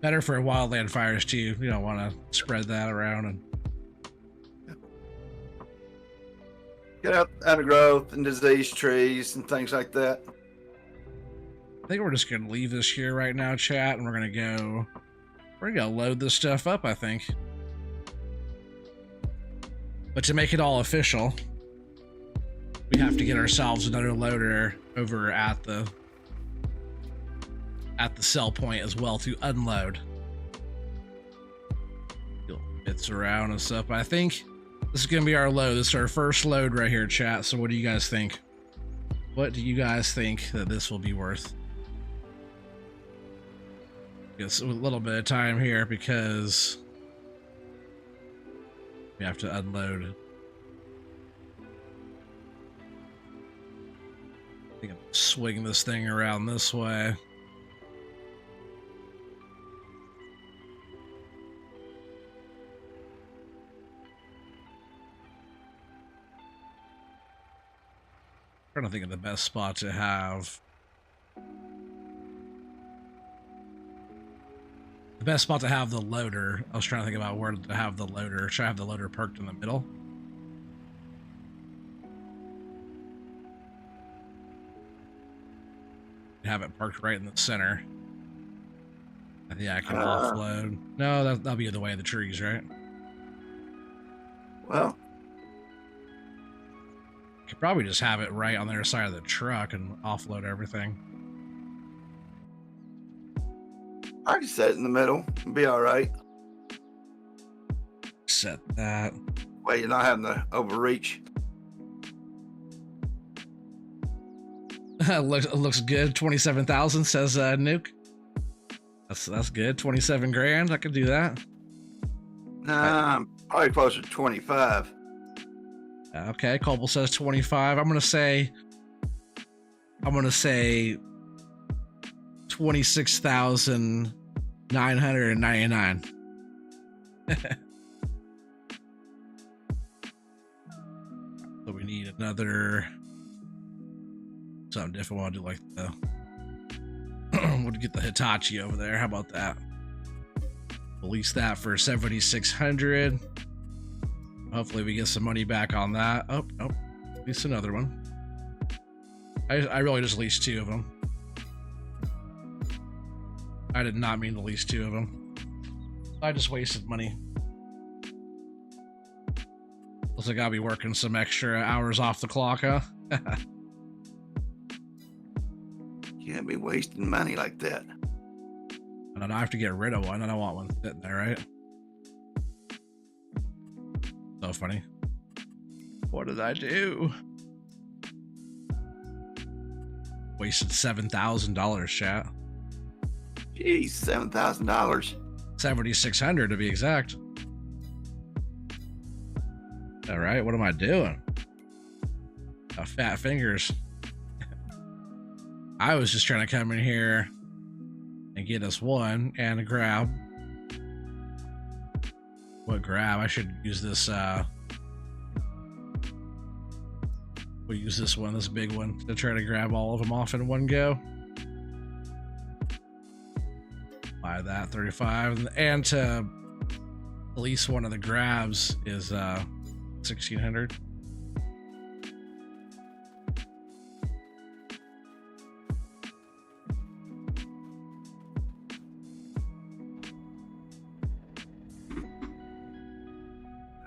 Better for wildland fires too. You don't want to spread that around and. Get out undergrowth and diseased trees and things like that. I think we're just gonna leave this here right now, chat, and we're gonna load this stuff up, I think. But to make it all official, we have to get ourselves another loader over at the sell point as well to unload. Bits around and stuff. I think this is gonna be our load. This is our first load right here, chat. So what do you guys think? What do you guys think that this will be worth? It's a little bit of time here because we have to unload it. I think I'll swing this thing around this way. Trying to think of the best spot to have. The best spot to have the loader. I was trying to think about where to have the loader. Should I have the loader parked in the middle? Have it parked right in the center. I think I can offload. No, that'll be in the way of the trees, right? Well, could probably just have it right on the other side of the truck and offload everything. I can set it in the middle. It'll be all right. Set that. Well, you're not having to overreach. Looks good. 27,000 says Nuke. That's good. 27 grand. I could do that. Nah, I'm probably closer to 25. Okay, Cobble says 25. I'm gonna say 26,999. So we need another something different. We'll do like the we'll get the Hitachi over there. How about that? Release that for 7,600. Hopefully we get some money back on that. Oh, nope. Lease another one. I really just leased 2 of them. I did not mean to lease 2 of them. I just wasted money. Looks like I'll be working some extra hours off the clock, huh? You can't be wasting money like that. And then I have to get rid of one. I don't want one sitting there, right? So funny. What did I do? Wasted $7,000, chat. Jeez, $7,000. 7,600 to be exact. All right, what am I doing? Fat fingers. I was just trying to come in here and get us one and a grab. What grab? I should use this. We'll use this one, this big one, to try to grab all of them off in one go. Buy that 35, and to release one of the grabs is 1,600.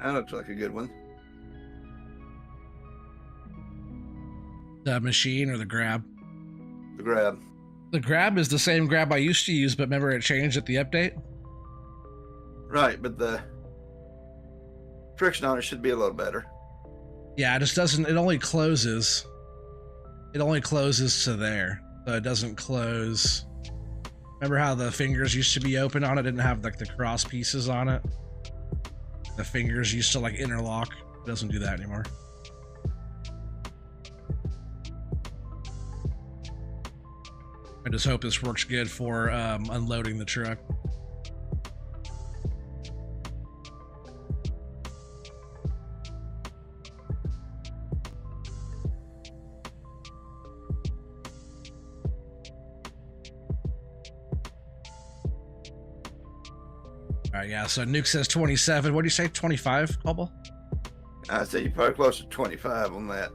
That looks like a good one. The machine or the grab? The grab. The grab is the same grab I used to use, but remember it changed at the update? Right, but the friction on it should be a little better. Yeah, it just doesn't, it only closes. It only closes to there. So it doesn't close. Remember how the fingers used to be open on it? Didn't have like the cross pieces on it? the fingers used to like interlock. It doesn't do that anymore. I just hope this works good for unloading the truck. All right, yeah, so Nuke says 27. What do you say, 25, Cobble? I say you're probably close to 25 on that.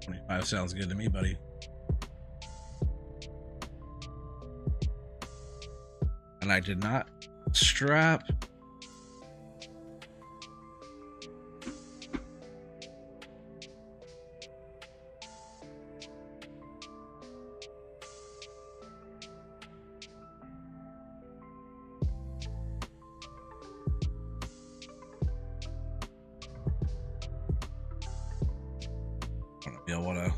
25 sounds good to me, buddy. And I did not strap. I want to be able to.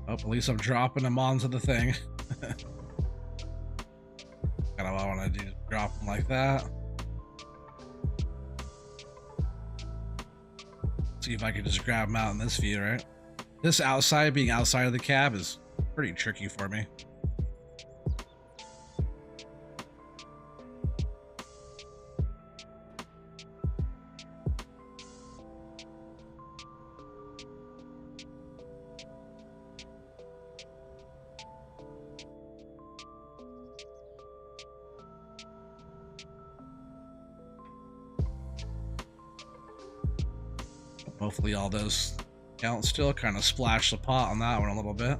Oh, at least I'm dropping them onto the thing. Kind of what I want to do, drop them like that. See if I can just grab them out in this view, right? This outside, being outside of the cab, is pretty tricky for me. Hopefully all those count still. Kind of splash the pot on that one a little bit.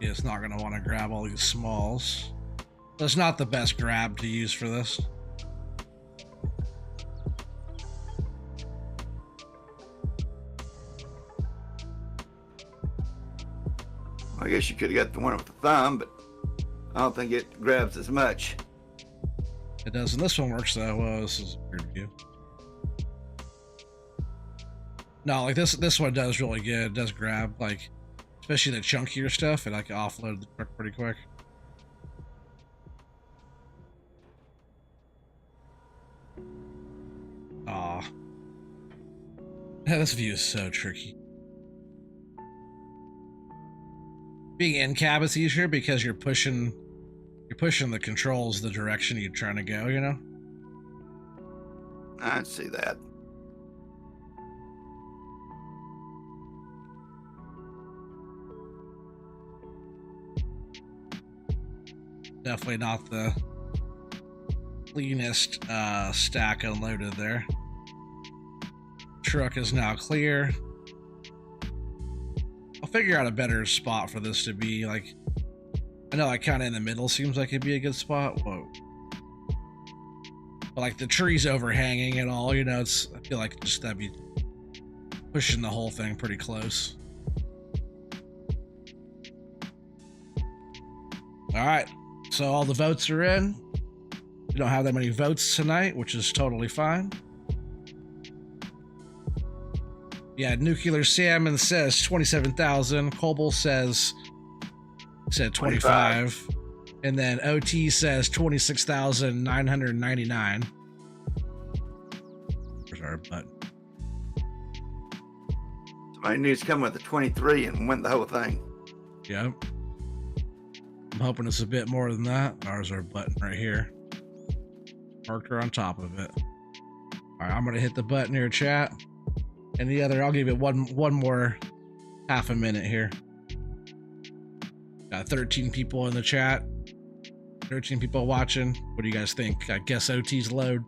Yeah, it's not going to want to grab all these smalls. That's not the best grab to use for this. I guess you could have got the one with the thumb, but I don't think it grabs as much. It does, and this one works though. Well, this is a weird view. No, like this one does really good. It does grab, like, especially the chunkier stuff, and I can offload the truck pretty quick. Aw. Yeah, this view is so tricky. Being in cab is easier because you're pushing the controls the direction you're trying to go, you know? I see that. Definitely not the cleanest stack unloaded there. Truck is now clear. I'll figure out a better spot for this to be, like, I know, like, kind of in the middle seems like it'd be a good spot. Whoa. But, like, the trees overhanging and all, you know, it's, I feel like just that'd be pushing the whole thing pretty close. All right, so all the votes are in. We don't have that many votes tonight, which is totally fine. Yeah, Nuclear Salmon says 27,000. Cobble said 25. And then OT says 26,999. Where's our button? Somebody needs to come with a 23 and win the whole thing. Yep. I'm hoping it's a bit more than that. There's our button right here. Marker on top of it. All right, I'm going to hit the button here, chat. And the other, I'll give it one more half a minute here. Got 13 people in the chat. 13 people watching. What do you guys think? I guess OT's load.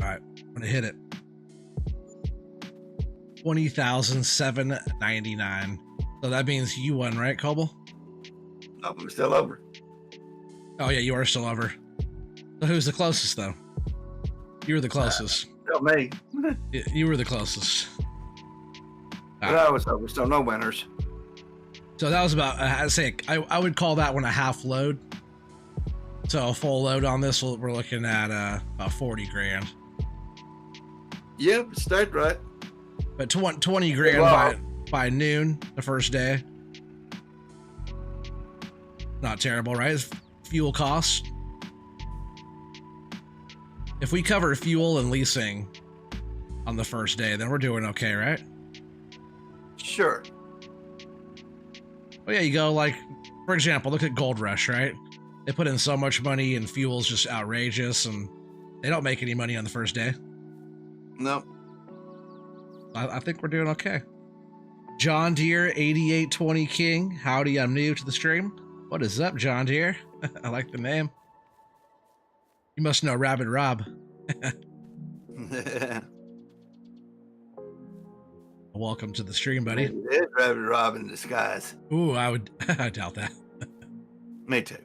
All right, I'm gonna hit it. 20,799. So that means you won, right, Cobble? No, I'm still over. Oh yeah, you are still over. So who's the closest though? You were the closest. Tell me. You were the closest. But I was over, so no winners. So that was about, I'd say, I would call that one a half load. So a full load on this, we're looking at about 40 grand. Yep, start right. But 20 grand by noon the first day. Not terrible, right? It's fuel costs. If we cover fuel and leasing on the first day, then we're doing okay, right? Sure. Oh yeah, you go like, for example, look at Gold Rush, right? They put in so much money and fuel's just outrageous, and they don't make any money on the first day. Nope. I think we're doing okay. John Deere 8820 King. Howdy, I'm new to the stream. What is up, John Deere? I like the name. You must know Rabbit Rob. Welcome to the stream, buddy. It is Rabbit Rob in disguise. Ooh, I doubt that. Me too.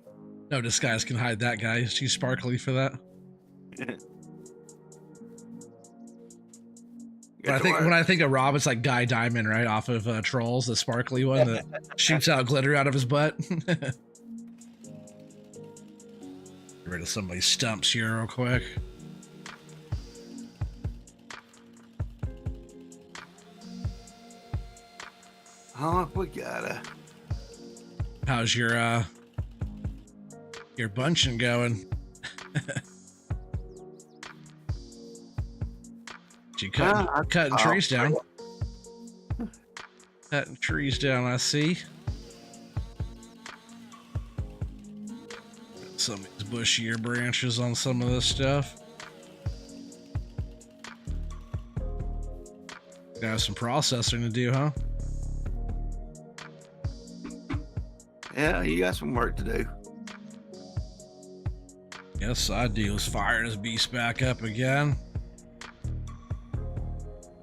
No disguise can hide that guy. He's too sparkly for that. When I think of Rob, it's like Guy Diamond, right? Off of Trolls, the sparkly one that shoots out glitter out of his butt. Get rid of somebody's stumps here real quick. Oh, we gotta. How's your bunching going? You cutting trees down. Cutting trees down, I see. Some of these bushier branches on some of this stuff. Got some processing to do, huh? Yeah, you got some work to do. Yes, I do. Let's fire this beast back up again.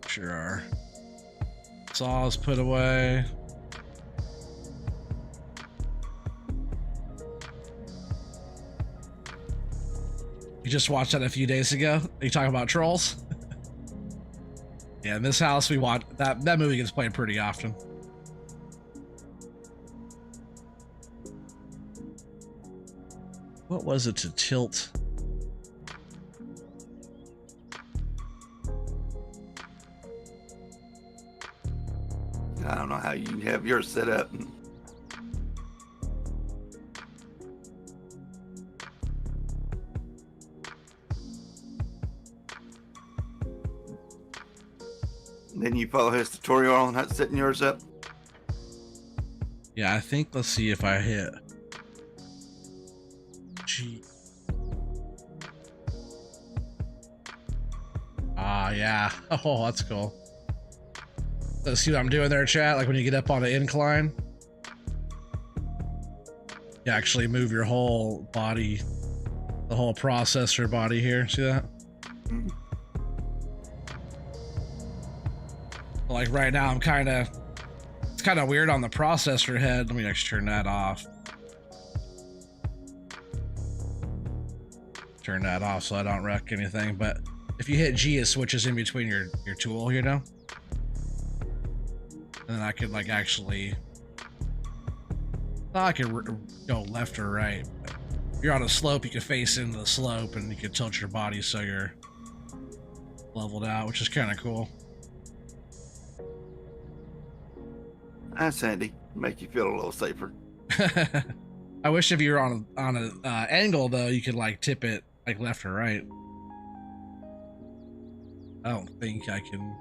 Sure are. Saws put away. You just watched that a few days ago? Are you talking about Trolls? Yeah, in this house we watch that movie gets played pretty often. What was it to tilt? I don't know how you have yours set up. Then you follow his tutorial on how setting yours up. Yeah, I think, let's see if I hit. Gee. Ah, yeah. Oh, that's cool. Let's see what I'm doing there, chat. Like when you get up on an incline, you actually move your whole body, the whole processor body here. See that? Mm. Like right now, it's kind of weird on the processor head. Let me actually turn that off. Turn that off so I don't wreck anything. But if you hit G, it switches in between your tool, you know? And then I could like actually, I could go left or right. If you're on a slope, you can face into the slope and you can tilt your body so you're leveled out, which is kind of cool. That's handy. Make you feel a little safer. I wish if you were on an angle though, you could like tip it like left or right. I don't think I can.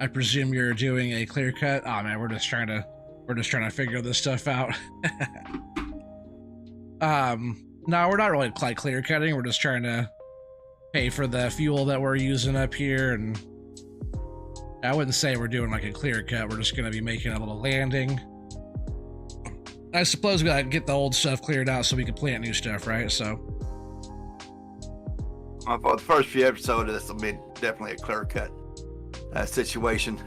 I presume you're doing a clear cut. Oh man, we're just trying to figure this stuff out. No, we're not really like clear cutting. We're just trying to pay for the fuel that we're using up here, and I wouldn't say we're doing like a clear cut. We're just gonna be making a little landing. I suppose we gotta get the old stuff cleared out so we can plant new stuff, right? So, For the first few episodes, this will be definitely a clear cut situation.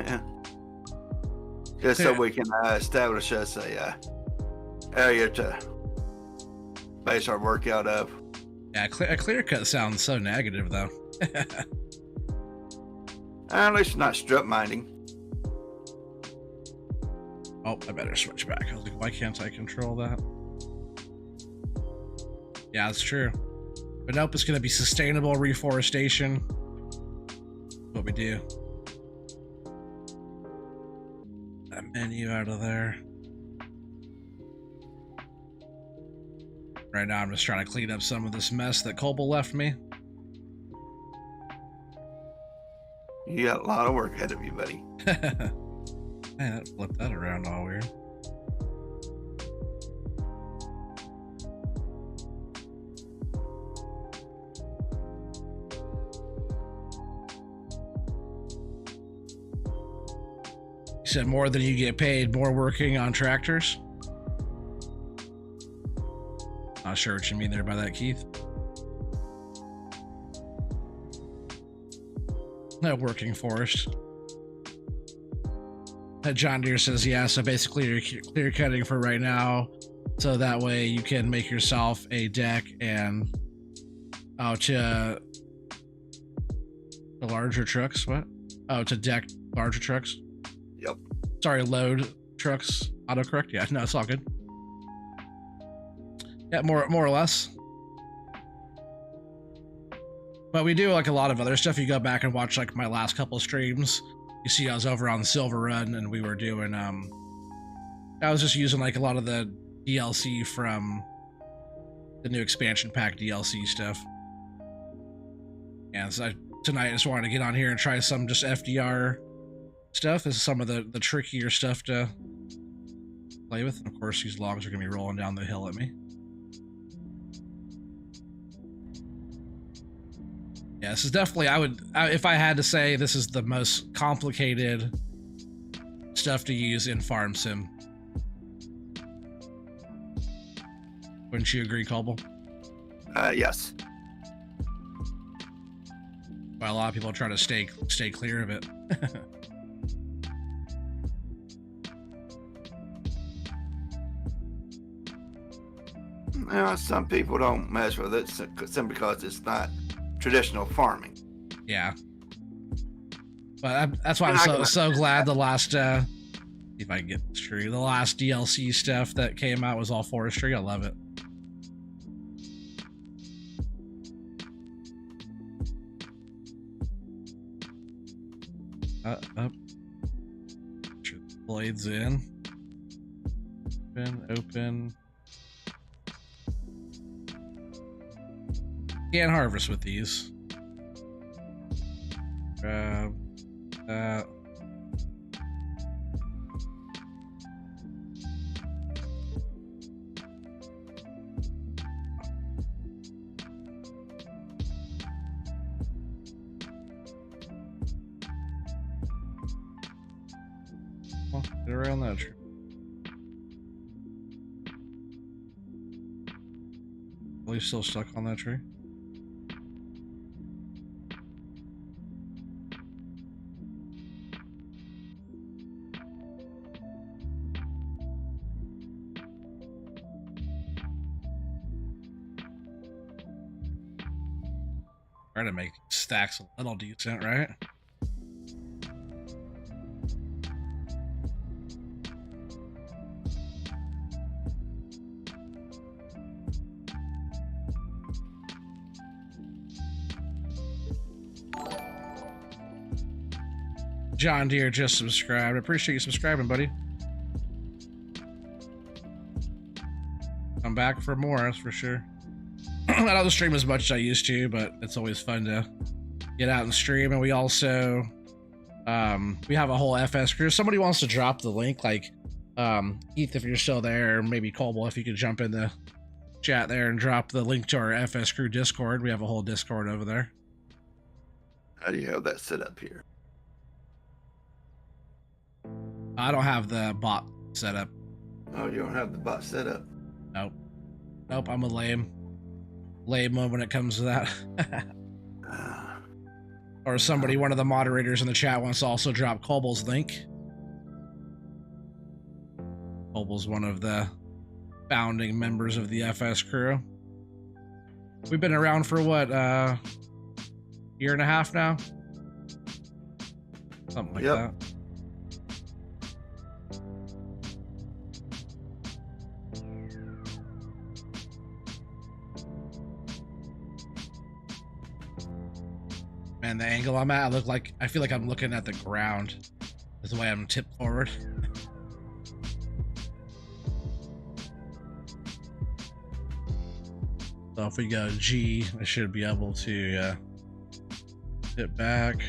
Just so we can establish us a area to base our work out of. Yeah, a clear cut sounds so negative though. At least not strip mining. Oh, I better switch back. I was like, why can't I control that? Yeah, that's true. But nope, it's going to be sustainable reforestation. What we do. That menu out of there. Right now, I'm just trying to clean up some of this mess that Cobble left me. You got a lot of work ahead of you, buddy. Man, that flipped that around all weird. You said more than you get paid, more working on tractors? Not sure what you mean there by that, Keith. No, working forest. John Deere says, yeah, so basically you're clear cutting for right now, so that way you can make yourself a deck and to the larger trucks. What? Oh, to deck larger trucks? Yep. Sorry, load trucks. Autocorrect? Yeah, no, it's all good. Yeah, more or less. But we do like a lot of other stuff. You go back and watch like my last couple of streams. You see, I was over on Silver Run and we were doing, I was just using like a lot of the DLC from the new expansion pack DLC stuff. And so tonight I just wanted to get on here and try some just FDR stuff. This is some of the trickier stuff to play with. And of course, these logs are going to be rolling down the hill at me. Yeah, this is definitely, if I had to say, this is the most complicated stuff to use in Farm Sim. Wouldn't you agree, Cobble? Yes. Well, a lot of people try to stay clear of it. Some people don't mess with it simply because it's not traditional farming. Yeah. But that's why I'm so glad the last, see if I can get this true, the last DLC stuff that came out was all forestry. I love it. Up. Blades in. Open. Can't harvest with these. Grab that. Well, get around that tree. Are you still stuck on that tree? Try to make stacks a little decent, right? John Deere just subscribed. I appreciate you subscribing, buddy. I'm back for more, that's for sure. I don't stream as much as I used to, but it's always fun to get out and stream. And we also, we have a whole FS crew. If somebody wants to drop the link, like, Heath, if you're still there, or maybe Cobble, if you could jump in the chat there and drop the link to our FS crew Discord. We have a whole Discord over there. How do you have that set up here? I don't have the bot set up. Oh, you don't have the bot set up? Nope. Nope, I'm a lame one when it comes to that. Or somebody, one of the moderators in the chat wants to also drop Cobble's link. Cobble's one of the founding members of the FS crew. We've been around for what, year and a half now? Something like that. Man, the angle I'm at, I feel like I'm looking at the ground. That's the way I'm tipped forward. So if we go G, I should be able to sit back.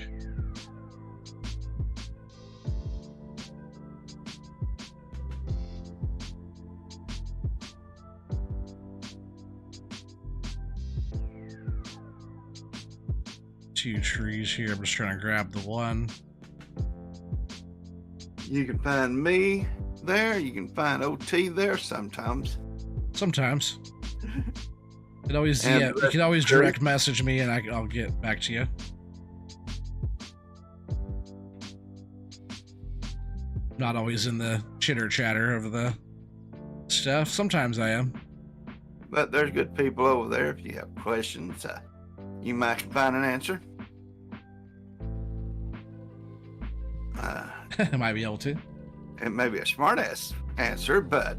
Two trees here. I'm just trying to grab the one. You can find me there. You can find OT there sometimes. Sometimes. You can always direct message me and I'll get back to you. Not always in the chitter chatter of the stuff. Sometimes I am. But there's good people over there. If you have questions, you might find an answer. I might be able to. It may be a smart-ass answer, but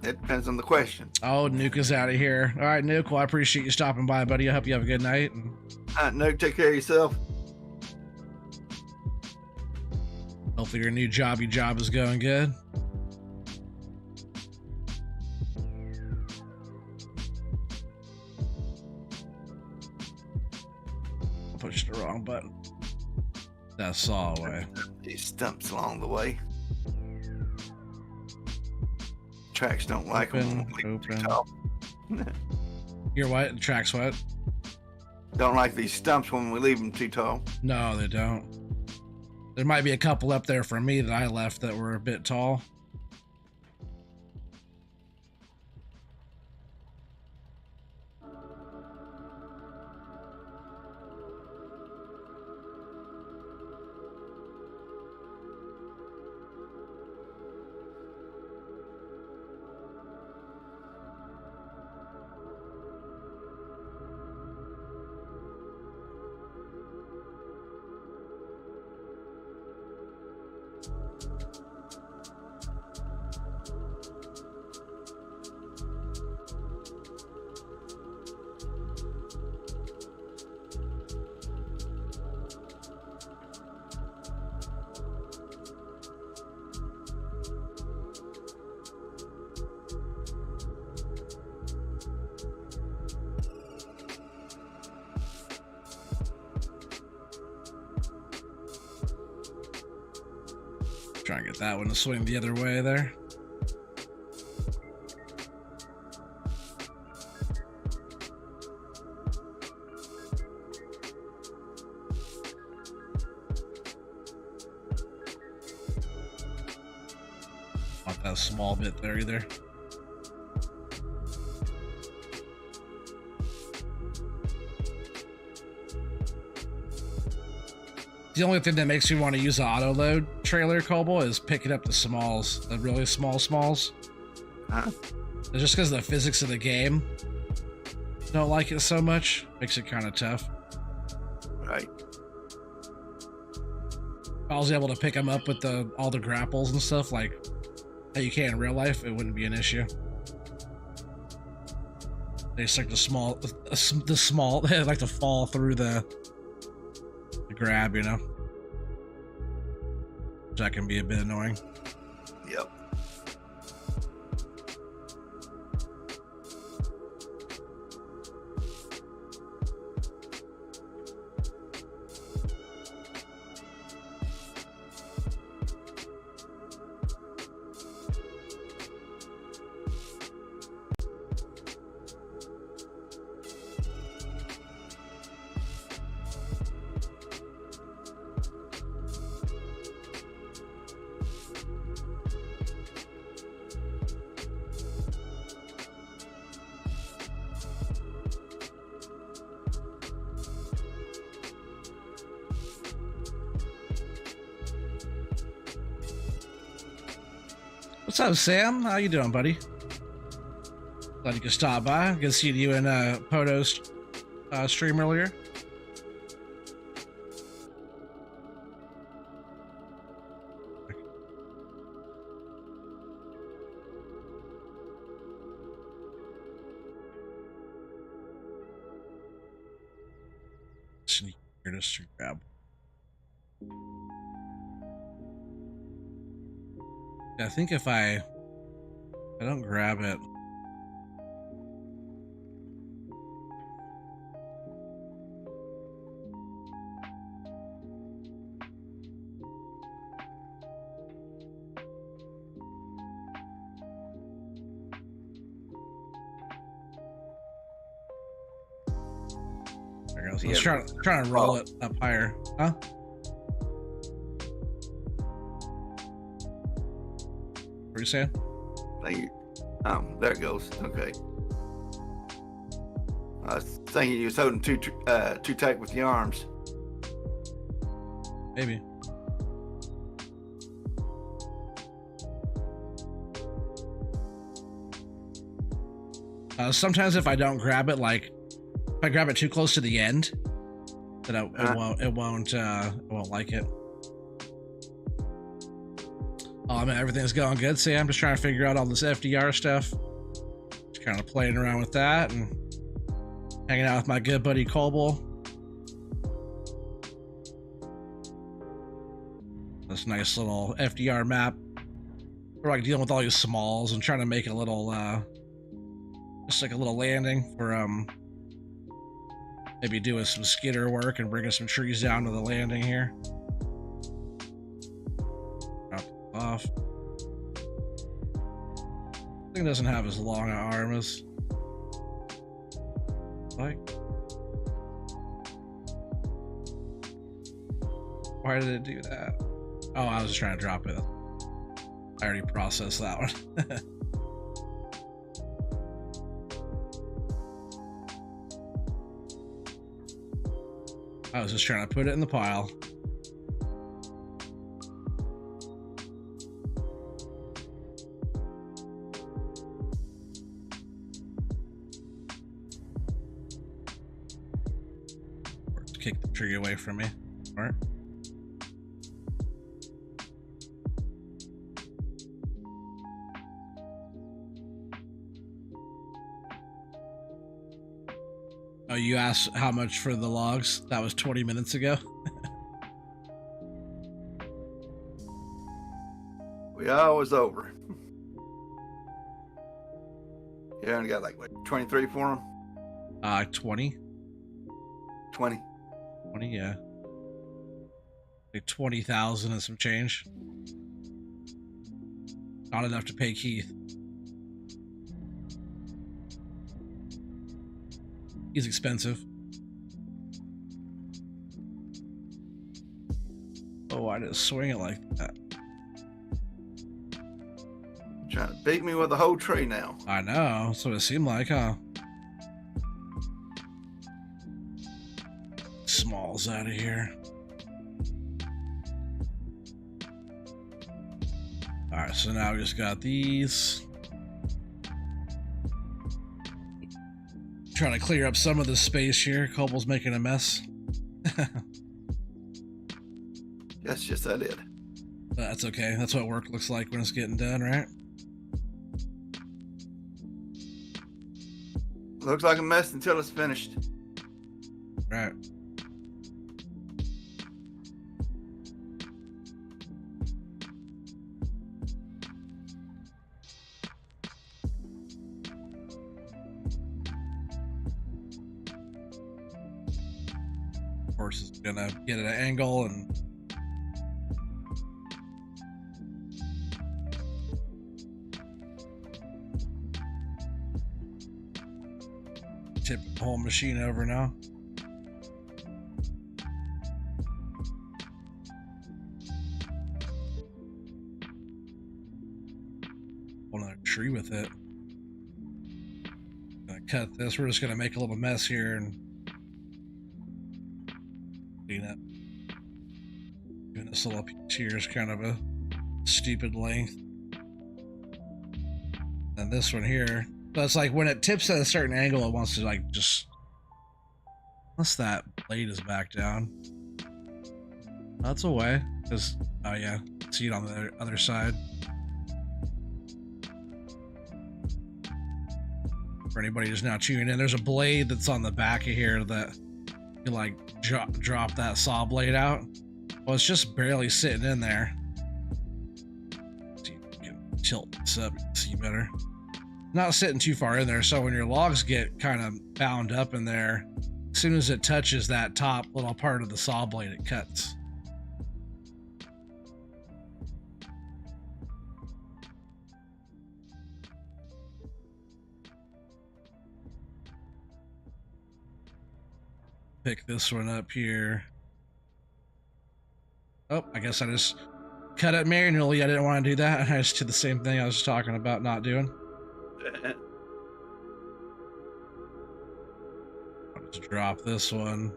it depends on the question. Oh, Nuke is out of here. All right, Nuke. Well, I appreciate you stopping by, buddy. I hope you have a good night. And Nuke, take care of yourself. hopefully your new job is going good. I pushed the wrong button. That saw away. These stumps along the way. Tracks don't like them. You're what? Tracks what? Don't like these stumps when we leave them too tall. No, they don't. There might be a couple up there for me that I left that were a bit tall. Try and get that one to swing the other way there. Not that small bit there either. The only thing that makes me want to use an auto load trailer, Cobble, is picking up the smalls, the really small smalls. Huh? It's just because of the physics of the game. Don't like it so much. Makes it kind of tough. Right. If I was able to pick them up with all the grapples and stuff like how you can in real life, it wouldn't be an issue. They just like the small, they like to fall through the grab, you know? That can be a bit annoying. Yep. What's up, Sam? How you doing, buddy? Glad you could stop by. Good seeing you in Poto's stream earlier. Here, just to grab. I think if I don't grab it. There it goes. I was trying to roll it up higher. Huh? What are you saying? Thank you. There it goes. Okay. I was thinking you was holding too tight with the arms. Maybe. Sometimes if I don't grab it, like if I grab it too close to the end, then it won't like it. Oh man, everything's going good. See, I'm just trying to figure out all this FDR stuff. Just kind of playing around with that and hanging out with my good buddy Colbull. This nice little FDR map. We're like dealing with all these smalls and trying to make a little, just like a little landing for maybe doing some skidder work and bringing some trees down to the landing here. Off. Thing doesn't have as long an arm as like. Why did it do that? Oh, I was just trying to drop it. I already processed that one. I was just trying to put it in the pile. Kick the tree away from me. All right. Oh, you asked how much for the logs? That was 20 minutes ago. We always over. You only got like what, 23 for them? 20. 20. 20, yeah. Like 20,000 and some change. Not enough to pay Keith. He's expensive. Oh, I didn't swing it like that. Trying to beat me with a whole tree now. I know. That's what it seemed like, huh? Smalls out of here. Alright, so now we just got these. Trying to clear up some of the space here. Cobble's making a mess. Yes, I did. That's okay. That's what work looks like when it's getting done, right? Looks like a mess until it's finished. Right. Of course, it's gonna get at an angle and tip the whole machine over now. Pull another tree with it. Gonna cut this. We're just gonna make a little mess here and clean up. Doing this little piece here is kind of a stupid length. And this one here. So it's like when it tips at a certain angle, it wants to like just, unless that blade is back down. That's a way. Because, oh yeah, see it on the other side. For anybody who's now tuning in, there's a blade that's on the back of here that You like drop that saw blade out. Well, it's just barely sitting in there. See if you can tilt this up, you can see better. Not sitting too far in there, so when your logs get kind of bound up in there, as soon as it touches that top little part of the saw blade, it cuts. Pick this one up here. Oh, I guess I just cut it manually. I didn't want to do that. I just did the same thing I was talking about not doing. I'll just drop this one.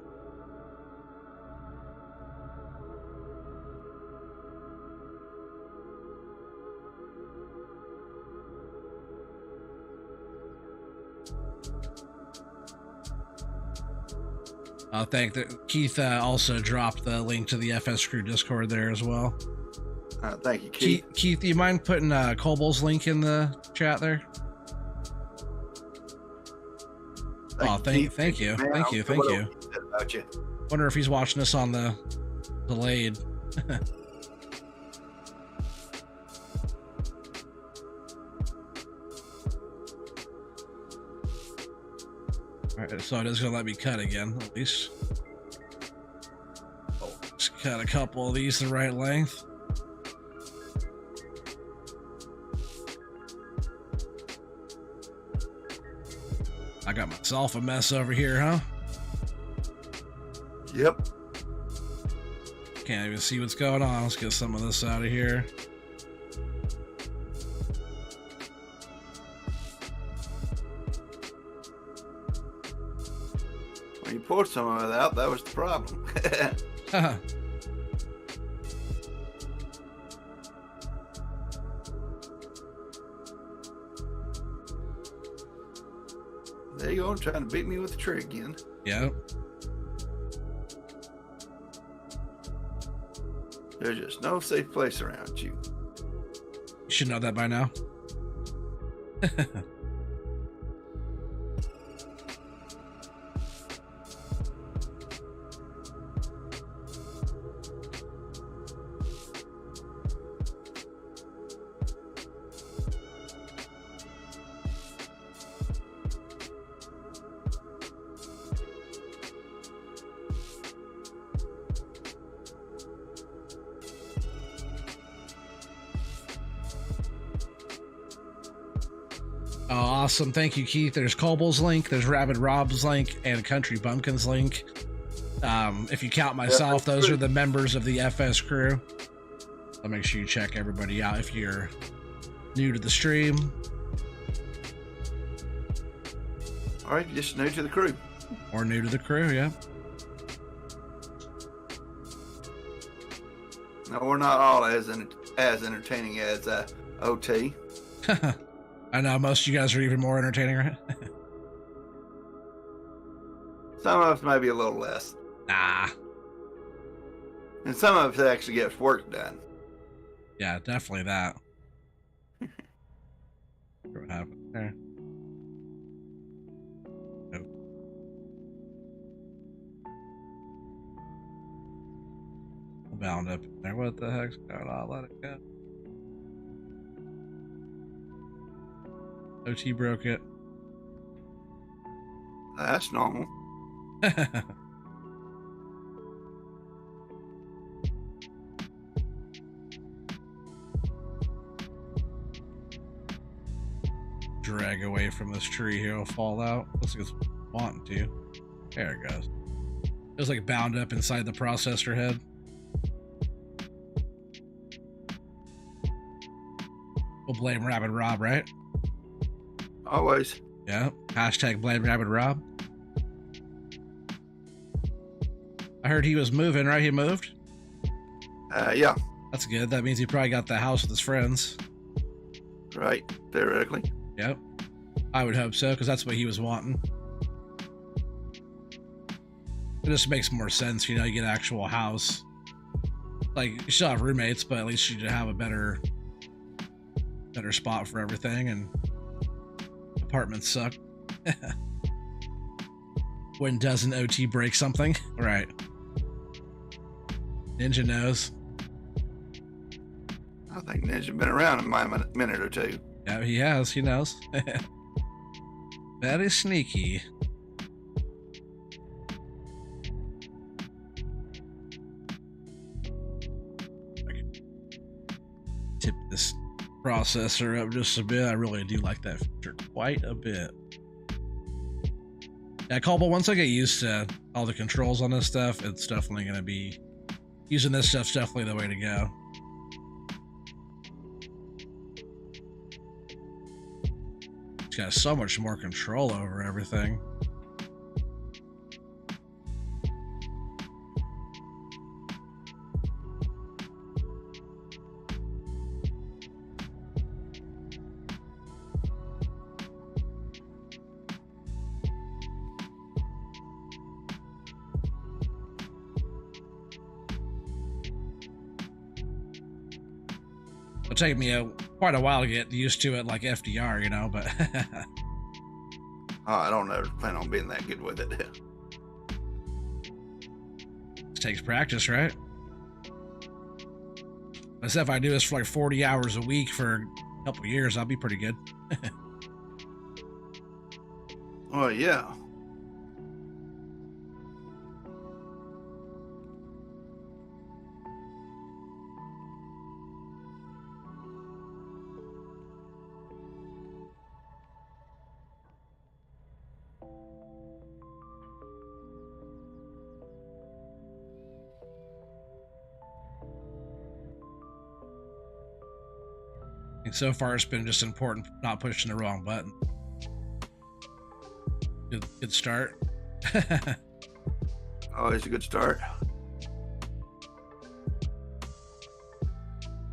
I think that Keith also dropped the link to the FS Crew Discord there as well. Thank you, Keith. Keith, do you mind putting Cobal's link in the chat there? Thank you. About you. Wonder if he's watching us on the delayed. Alright, so it is gonna let me cut again, at least. Oh, just cut a couple of these the right length. I got myself a mess over here, huh? Yep. Can't even see what's going on. Let's get some of this out of here. When you poured some of it out, that was the problem. There you go, trying to beat me with a tree again. Yeah. There's just no safe place around you. You should know that by now. Awesome. Thank you, Keith. There's Cobal's link, there's Rabid Rob's link, and Country Bumpkin's link. If you count myself, those are the members of the FS crew. So make sure you check everybody out if you're new to the stream. All right, just new to the crew. Or new to the crew, yeah. No, we're not all as entertaining as OT. I know most of you guys are even more entertaining, right? Some of us maybe a little less. Nah. And some of us actually gets work done. Yeah, definitely that. What happened there? Nope. Bound up in there. What the heck's going on? Let it go. OT broke it. That's normal. Drag away from this tree here, it'll fall out. Looks like it's wanting to. There it goes. It was like bound up inside the processor head. We'll blame Rabid Rob, right? Always. Yeah. Hashtag blame Rabid Rob. I heard he was moving, right? He moved? Yeah. That's good. That means he probably got the house with his friends. Right. Theoretically. Yep. I would hope so, because that's what he was wanting. It just makes more sense, you know, you get an actual house. Like, you still have roommates, but at least you have a better spot for everything, and apartments suck. When doesn't OT break something? Right. Ninja knows. I think Ninja been around in my minute or two. Yeah, he has. He knows. Very sneaky. Tip this processor up just a bit. I really do like that feature quite a bit. Yeah, Cobalt, once I get used to all the controls on this stuff, it's definitely going to be... Using this stuff's definitely the way to go. It's got so much more control over everything. It'll take me quite a while to get used to it, like FDR, you know, but... Oh, I don't ever plan on being that good with it. It takes practice, right? I said if I do this for like 40 hours a week for a couple years, I'll be pretty good. Oh, yeah. And so far, it's been just important not pushing the wrong button. Good start. Always a good start.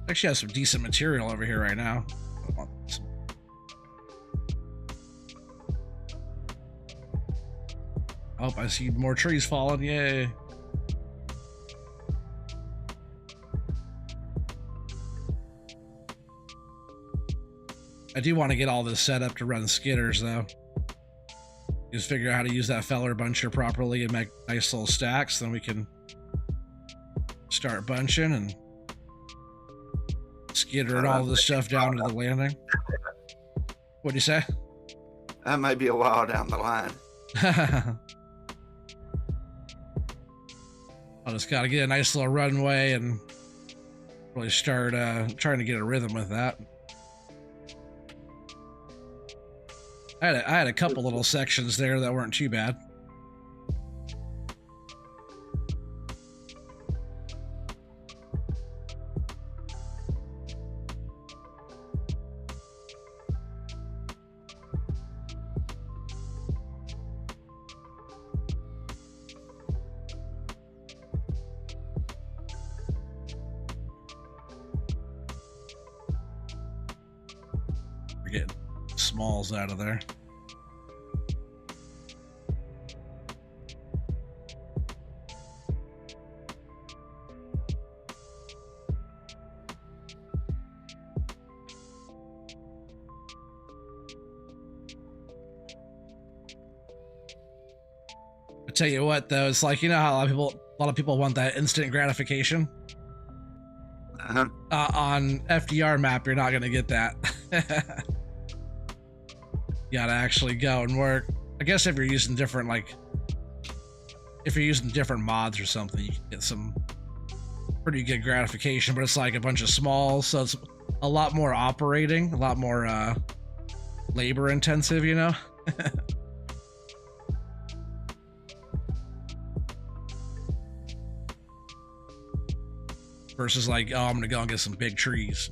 Actually, has some decent material over here right now. Oh, I see more trees falling. Yay. I do want to get all this set up to run skidders, though. Just figure out how to use that feller buncher properly and make nice little stacks. Then we can start bunching and skittering all this stuff down to the landing. What'd you say? That might be a while down the line. I'll just gotta get a nice little runway and really start trying to get a rhythm with that. I had a couple little sections there that weren't too bad. We're getting smalls out of there. I tell you what, though, it's like, you know how a lot of people want that instant gratification. On FDR map, you're not gonna get that. You gotta actually go and work. I guess if you're using different, like, if you're using different mods or something, you can get some pretty good gratification, but it's like a bunch of smalls, so it's a lot more operating, a lot more labor intensive, you know? Versus like, oh, I'm gonna go and get some big trees.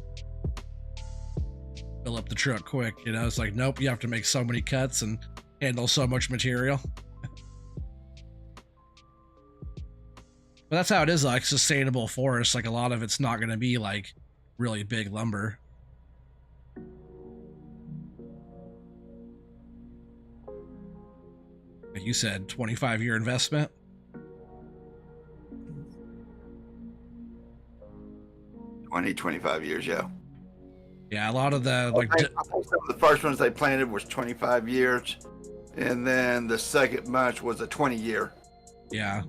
Fill up the truck quick, you know? It's like, nope, you have to make so many cuts and handle so much material. But that's how it is, like sustainable forest. Like a lot of it's not gonna be like really big lumber. Like you said, 25-year investment. 25 years, yeah. Yeah, a lot of the I think some of the first ones they planted was 25 years, And then the second bunch was a 20-year. Yeah.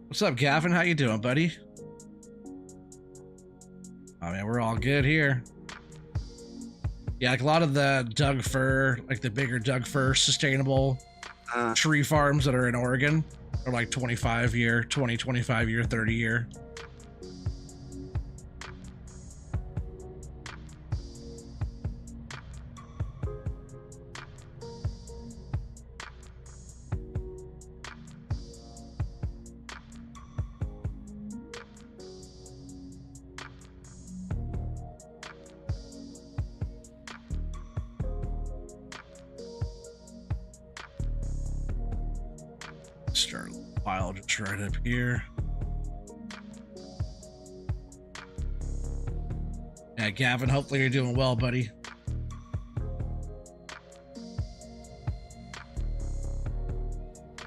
What's up, Gavin? How you doing, buddy? Oh man, we're all good here. Yeah, like a lot of the Doug fir, like the bigger Doug fir sustainable tree farms that are in Oregon are like 25 year, 20, 25 year, 30 year. Start a pile just right up here. Yeah, Gavin, hopefully you're doing well, buddy.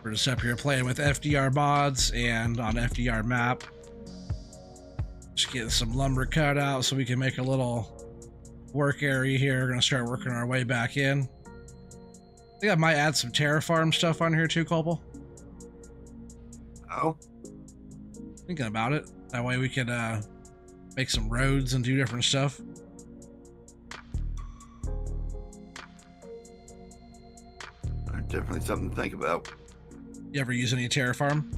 We're just up here playing with FDR mods and on FDR map. Just getting some lumber cut out so we can make a little work area here. We're gonna start working our way back in. I think I might add some terraform stuff on here too, Cobble. Oh, Thinking about it. That way we could make some roads and do different stuff. definitely something to think about. You ever use any terraform?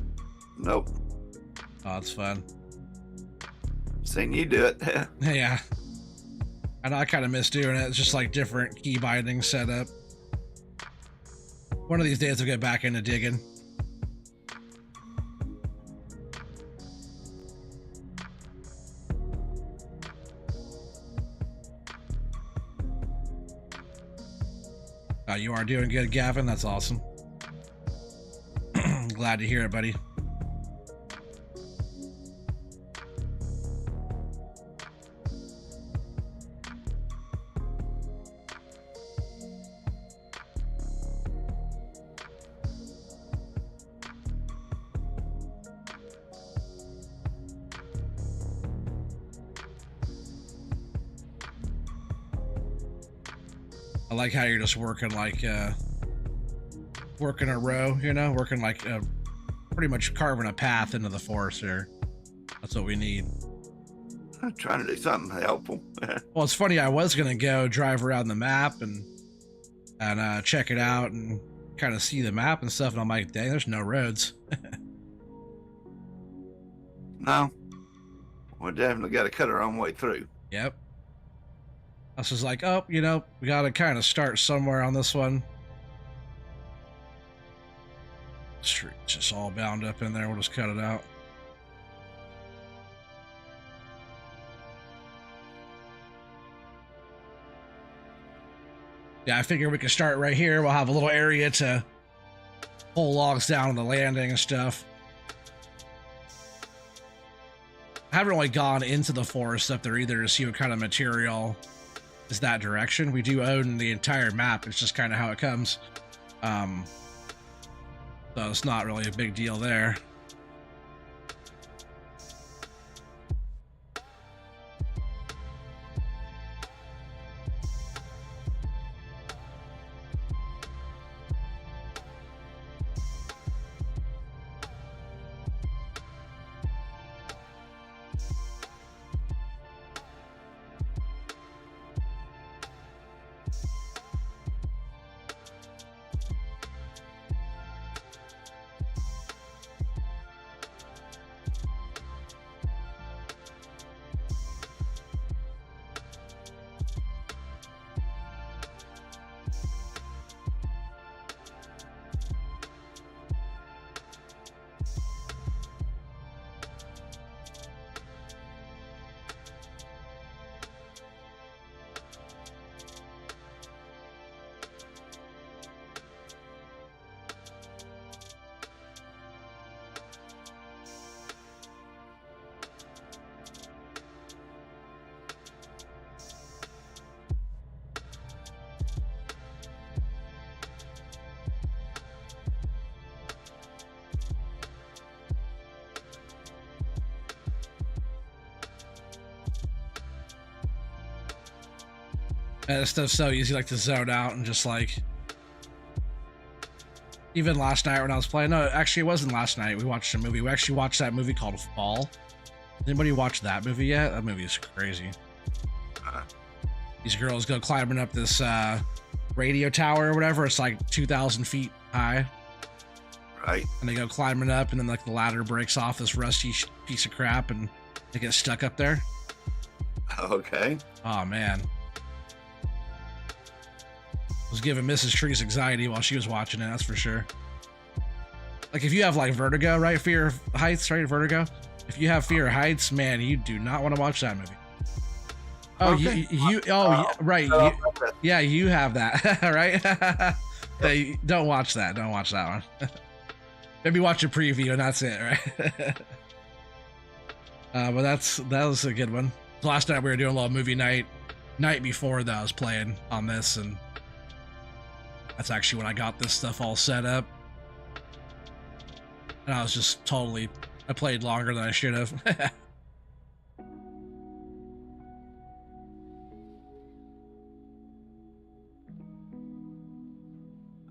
Nope. Oh, it's fun. Seen you do it. Yeah. I know I kind of miss doing it. It's just like different key binding setup. One of these days I'll get back into digging. You are doing good, Gavin. That's awesome. Glad to hear it, buddy. I like how you're just working like working a row, you know, working like pretty much carving a path into the forest here. That's what we need. I'm trying to do something helpful. Well, it's funny, I was gonna go drive around the map and check it out and kind of see the map and stuff, and I'm like, dang, there's no roads. No, we definitely got to cut our own way through. Yep. I was just like, oh, you know, we got to kind of start somewhere on this one. Street's just all bound up in there. We'll just cut it out. Yeah, I figure we could start right here. We'll have a little area to pull logs down on the landing and stuff. I haven't really gone into the forest up there either to see what kind of material is that direction. We do own the entire map. It's just kind of how it comes. So it's not really a big deal there. This stuff's so easy, like to zone out and just like Even last night when I was playing, no, actually it wasn't last night. We watched a movie. We actually watched that movie called Fall. Anybody watch that movie yet? That movie is crazy. These girls go climbing up this radio tower or whatever. It's like 2,000 feet high. Right. And they go climbing up, and then like the ladder breaks off this rusty piece of crap, and they get stuck up there. Okay. Oh man. Was giving Mrs. Trees anxiety while she was watching it, that's for sure. Like if you have like vertigo, right? Fear of heights, right? Vertigo. If you have fear of heights, man, you do not want to watch that movie. Oh, okay. Right. Yeah, you have that, right? Hey, don't watch that. Don't watch that one. Maybe watch a preview and that's it, right? But that was a good one. Last night we were doing a little movie night before that I was playing on this, and that's actually when I got this stuff all set up. And I was just I played longer than I should have.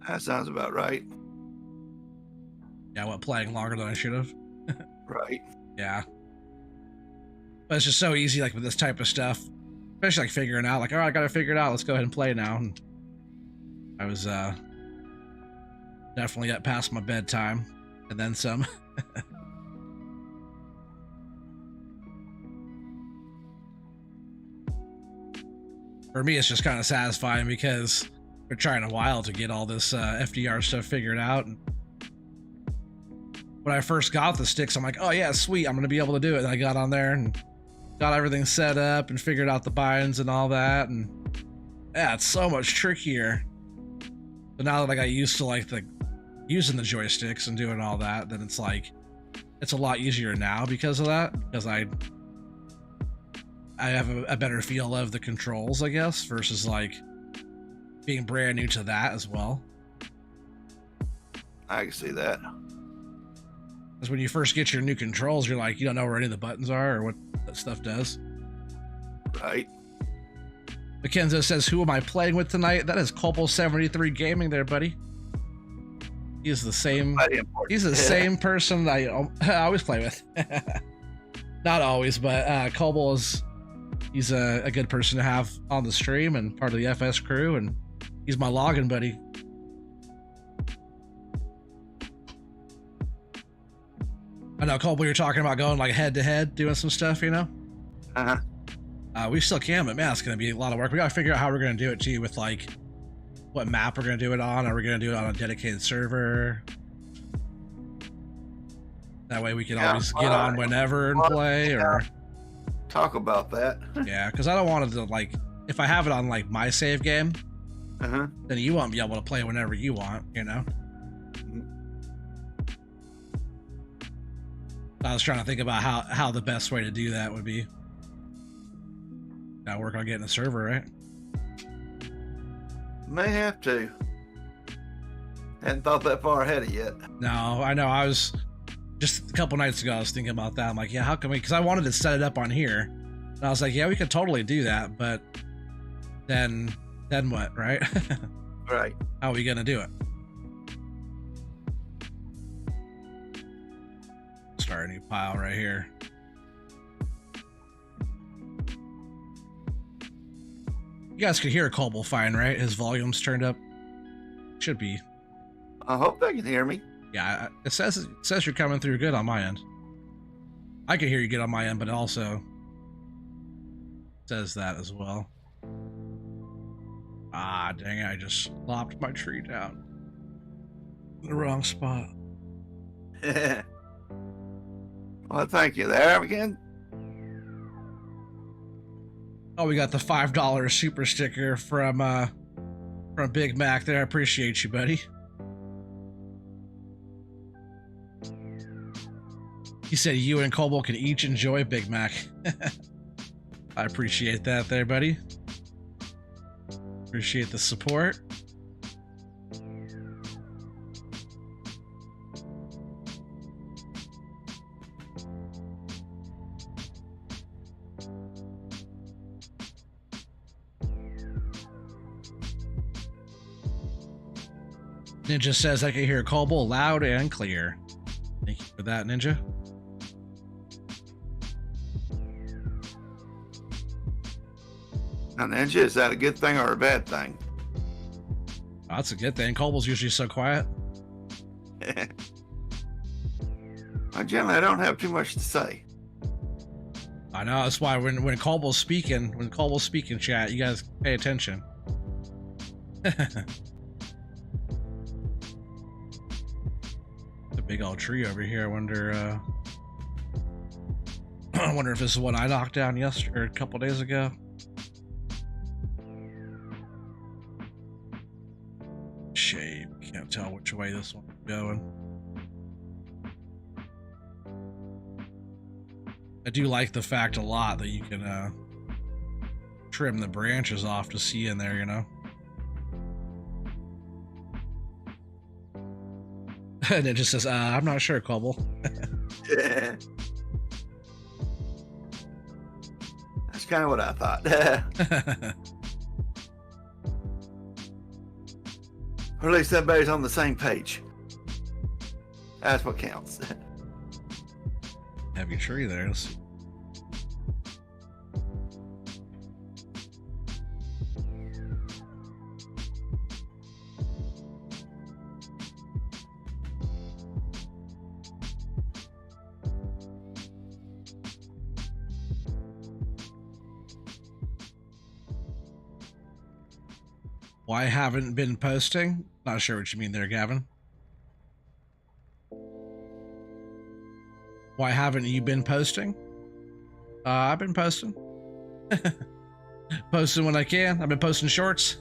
That sounds about right. Yeah, what, playing longer than I should have? Right. Yeah. But it's just so easy, like with this type of stuff, especially like figuring out, like, all right, I gotta figure it out. Let's go ahead and play now. And I was definitely up past my bedtime, and then some. For me, it's just kind of satisfying because we're trying a while to get all this FDR stuff figured out. And when I first got the sticks, I'm like, oh yeah, sweet, I'm gonna be able to do it. And I got on there and got everything set up and figured out the binds and all that, and yeah, it's so much trickier. But now that I got used to like using the joysticks and doing all that, then it's like it's a lot easier now because of that. Because I have a better feel of the controls, I guess, versus like being brand new to that as well. I can see that. Because when you first get your new controls, you're like, you don't know where any of the buttons are or what that stuff does. Right. Mackenzo says, who am I playing with tonight? That is Cobble73 Gaming there, buddy. He's the same. He's the same person I always play with. Not always, but Cobble he's a good person to have on the stream and part of the FS crew, and he's my login buddy. I know, Cole, we were talking about going like head to head, doing some stuff, you know? We still can, but man, it's going to be a lot of work. We got to figure out how we're going to do it too, with like what map we're going to do it on. Are we going to do it on a dedicated server? That way we can always get on whenever and play, or talk about that. Yeah, because I don't want it to, like, if I have it on like my save game, then you won't be able to play whenever you want, you know? I was trying to think about how the best way to do that would be. Gotta work on getting a server, right? May have to. Hadn't thought that far ahead of yet. No, I know. I was just a couple nights ago, I was thinking about that. I'm like, yeah, how can we? Because I wanted to set it up on here. And I was like, yeah, we could totally do that, but then what, right? Right. How are we gonna do it? Start a new pile right here. You guys could hear Cobble fine, right? His volume's turned up. Should be. I hope they can hear me. Yeah, it says you're coming through good on my end. I can hear you good on my end, but it also says that as well. Ah, dang it, I just lopped my tree down in the wrong spot. Well, thank you there again. Oh, we got the $5 super sticker from Big Mac there. I appreciate you, buddy. He said you and Cobble can each enjoy Big Mac. I appreciate that there, buddy. Appreciate the support. Ninja says I can hear Cobble loud and clear. Thank you for that, Ninja. Now, Ninja, is that a good thing or a bad thing? Oh, that's a good thing. Cobble's usually so quiet. Well, generally, I don't have too much to say. I know, that's why when Cobble's speaking, chat, you guys pay attention. The big old tree over here. I wonder if this is what I knocked down yesterday or a couple days ago. Shame, can't tell which way this one's going. I do like the fact a lot that you can trim the branches off to see in there, you know. And it just says, I'm not sure, Cobble. Yeah. That's kind of what I thought. Or at least everybody's on the same page. That's what counts. Heavy tree there. Let's see. Why haven't been posting? Not sure what you mean there, Gavin. Why haven't you been posting? I've been posting. Posting when I can. I've been posting shorts.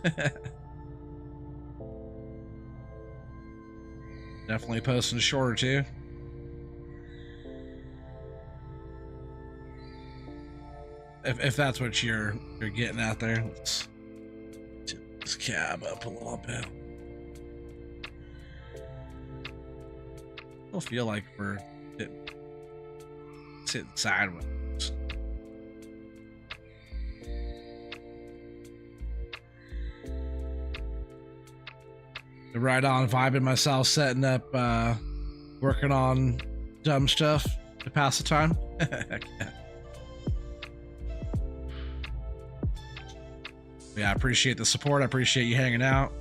Definitely posting a short or two. If that's what you're getting out there. Let's tip this cab up a little bit. I feel like we're sitting sideways. Right on, vibing myself, setting up, working on dumb stuff to pass the time. Heck yeah. Yeah, I appreciate the support. I appreciate you hanging out.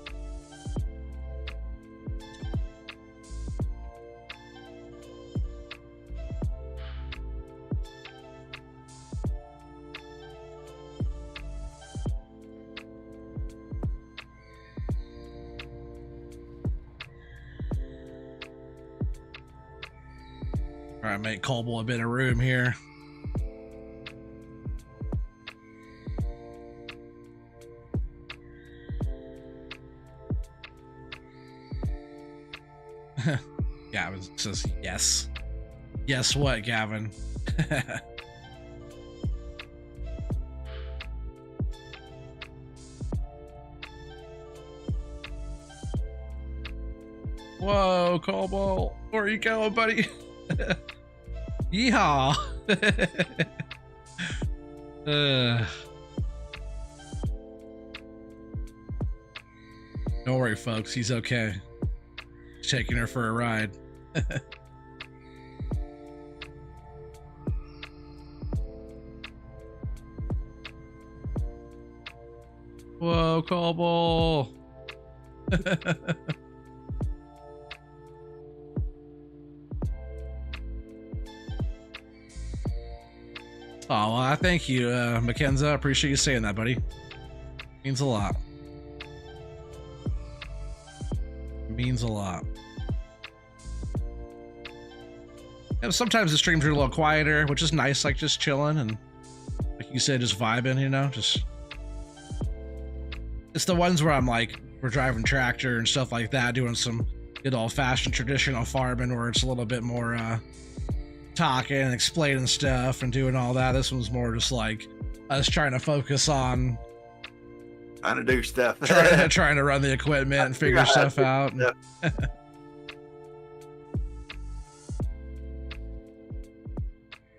All right, make Cobble a bit of room here. Gavin says yes. Yes, what, Gavin? Whoa, Cobble, where are you going, buddy? Yeehaw! Don't worry, folks. He's okay. He's taking her for a ride. Whoa, Cobble! Oh, well, I thank you, Mackenzie. I appreciate you saying that, buddy. Means a lot. Means a lot. And sometimes the streams are a little quieter, which is nice, like just chilling and, like you said, just vibing, you know, just. It's the ones where I'm like, we're driving tractor and stuff like that, doing some good old-fashioned traditional farming where it's a little bit more, talking and explaining stuff and doing all that. This one's more just like us trying to focus on trying to do stuff, trying to run the equipment and figure stuff out.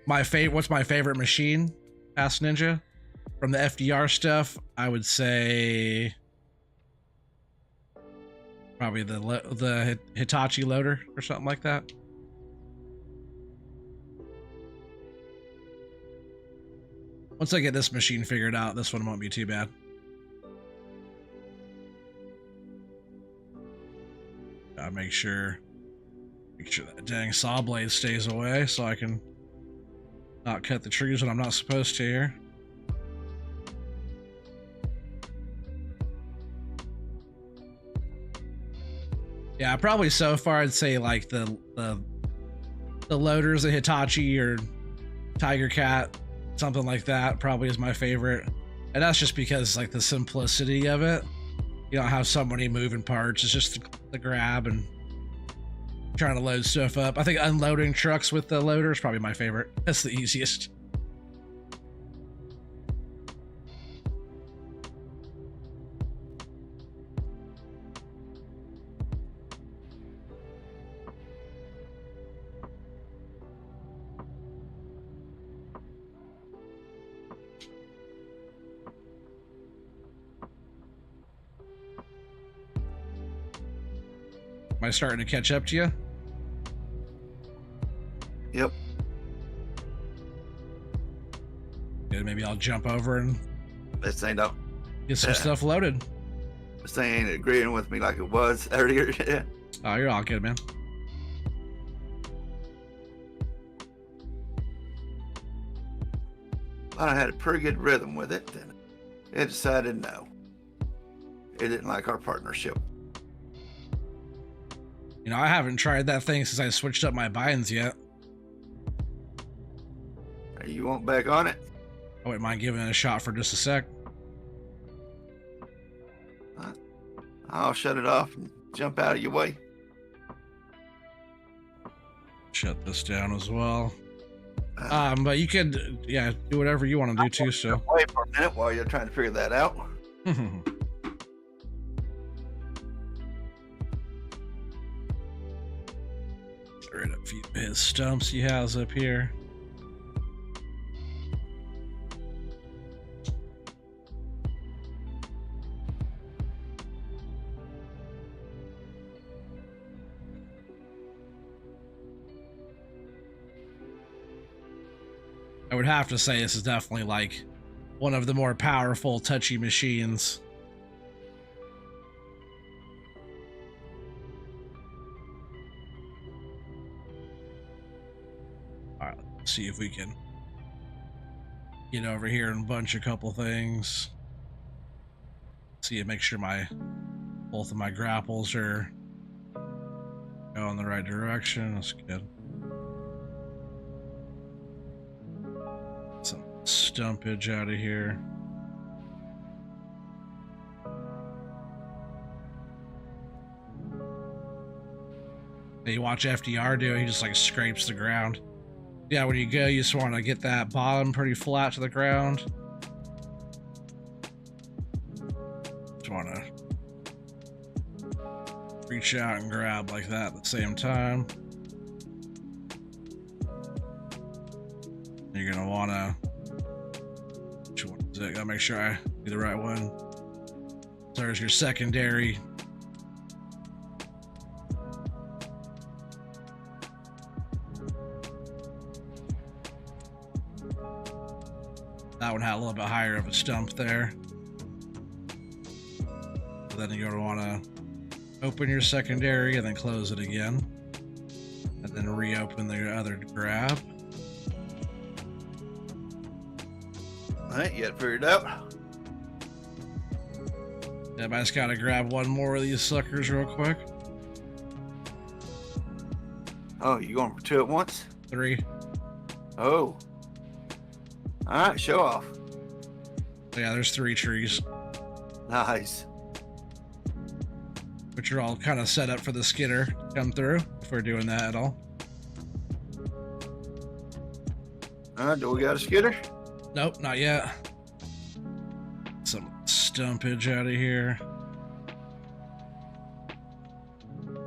What's my favorite machine? Asked Ninja. From the FDR stuff, I would say Probably the Hitachi loader or something like that. Once I get this machine figured out, this one won't be too bad. Gotta make sure that dang saw blade stays away so I can not cut the trees when I'm not supposed to here. Yeah, probably so far I'd say like the loaders, the Hitachi or Tiger Cat, something like that probably is my favorite. And that's just because like the simplicity of it. You don't have so many moving parts. It's just the grab and trying to load stuff up. I think unloading trucks with the loader is probably my favorite. That's the easiest. Am I starting to catch up to you? Yep. Good, maybe I'll jump over and This thing don't. get some stuff loaded. This thing ain't agreeing with me like it was earlier. Oh, you're all good, man. I had a pretty good rhythm with it, then it decided no. It didn't like our partnership. You know, I haven't tried that thing since I switched up my binds yet. You want back on it? I wouldn't mind giving it a shot for just a sec. I'll shut it off and jump out of your way. Shut this down as well. But you could, yeah, do whatever you want to do too. So Wait for a minute while you're trying to figure that out. Right up a few his stumps he has up here. I would have to say this is definitely like one of the more powerful touchy machines. All right, let's see if we can get over here and bunch a couple things. See, make sure both of my grapples are going the right direction. That's good. Some stumpage out of here. Hey, you watch FDR do it, he just like scrapes the ground. Yeah, when you go, you just want to get that bottom pretty flat to the ground. Just want to reach out and grab like that at the same time. You're gonna wanna, which one is it? Gotta make sure I do the right one. So there's your secondary. That one had a little bit higher of a stump there. So then you're gonna wanna open your secondary and then close it again. And then reopen the other grab. I ain't yet figured out. Yep, I just gotta grab one more of these suckers real quick. Oh, you going for two at once? 3. Oh. Alright, show off. Yeah, there's 3 trees, Nice. which are all kind of set up for the skidder to come through if we're doing that at all. Alright, do we got a skidder? Nope, not yet. Some stumpage out of here.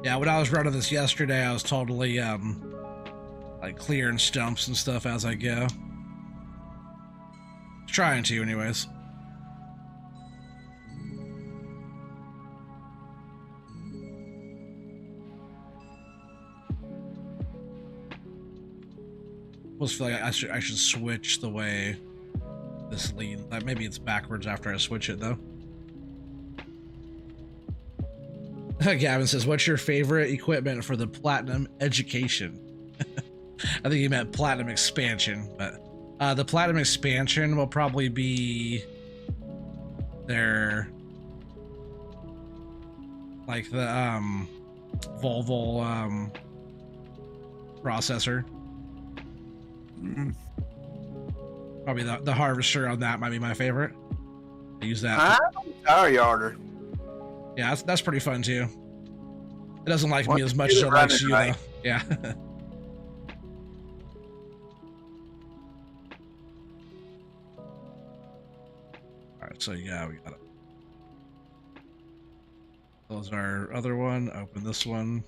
Yeah, when I was running this yesterday, I was totally like clearing stumps and stuff as I go. Trying to, anyways. almost feel like I should switch the way this leads. Like maybe it's backwards after I switch it though. Gavin says, "What's your favorite equipment for the Platinum Education?" I think he meant Platinum Expansion, but the Platinum Expansion will probably be their like the Volvo processor. Probably the harvester on that might be my favorite. I use that. Power yarder. Yeah, that's pretty fun too. It doesn't like me as much as it likes you, though. Yeah. All right, so yeah, we got it. Close our other one. Open this one.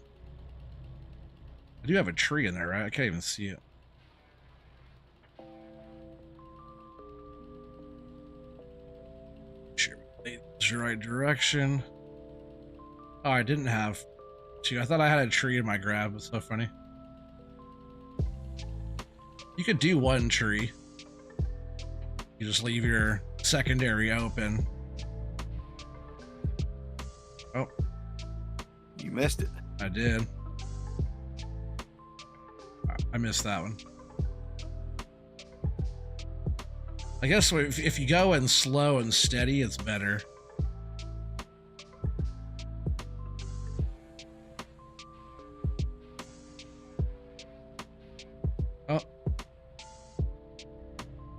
I do have a tree in there, right? I can't even see it. Sure, it's the right direction. Oh, I didn't have two. I thought I had a tree in my grab. It's so funny. You could do one tree. You just leave your secondary open. Oh. You missed it. I did. I missed that one. I guess if you go in slow and steady, it's better. Oh.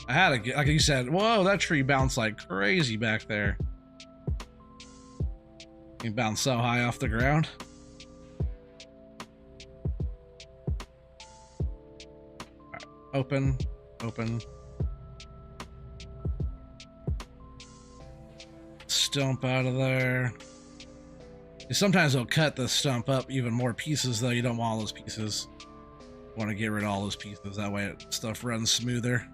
I had a, like you said, whoa, that tree bounced like crazy back there. It bounced so high off the ground. Right, open. Stump out of there. Sometimes they'll cut the stump up even more pieces, though. You don't want all those pieces. You want to get rid of all those pieces. That way stuff runs smoother.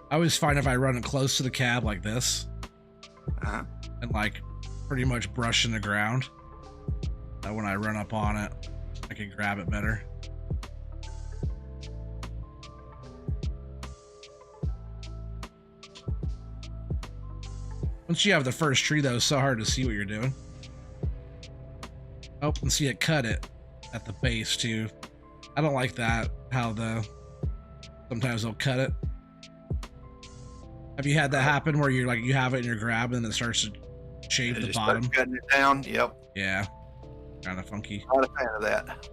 I always find if I run it close to the cab like this, and like pretty much brushing the ground, that when I run up on it, I can grab it better. Once you have the first tree, though, it's so hard to see what you're doing. Oh, and see it cut it at the base too. I don't like that, how sometimes they'll cut it. Have you had that happen where you're like, you have it in your grab and then it starts to shave the bottom? Cutting it down, yep. Yeah, kind of funky. Not a fan of that.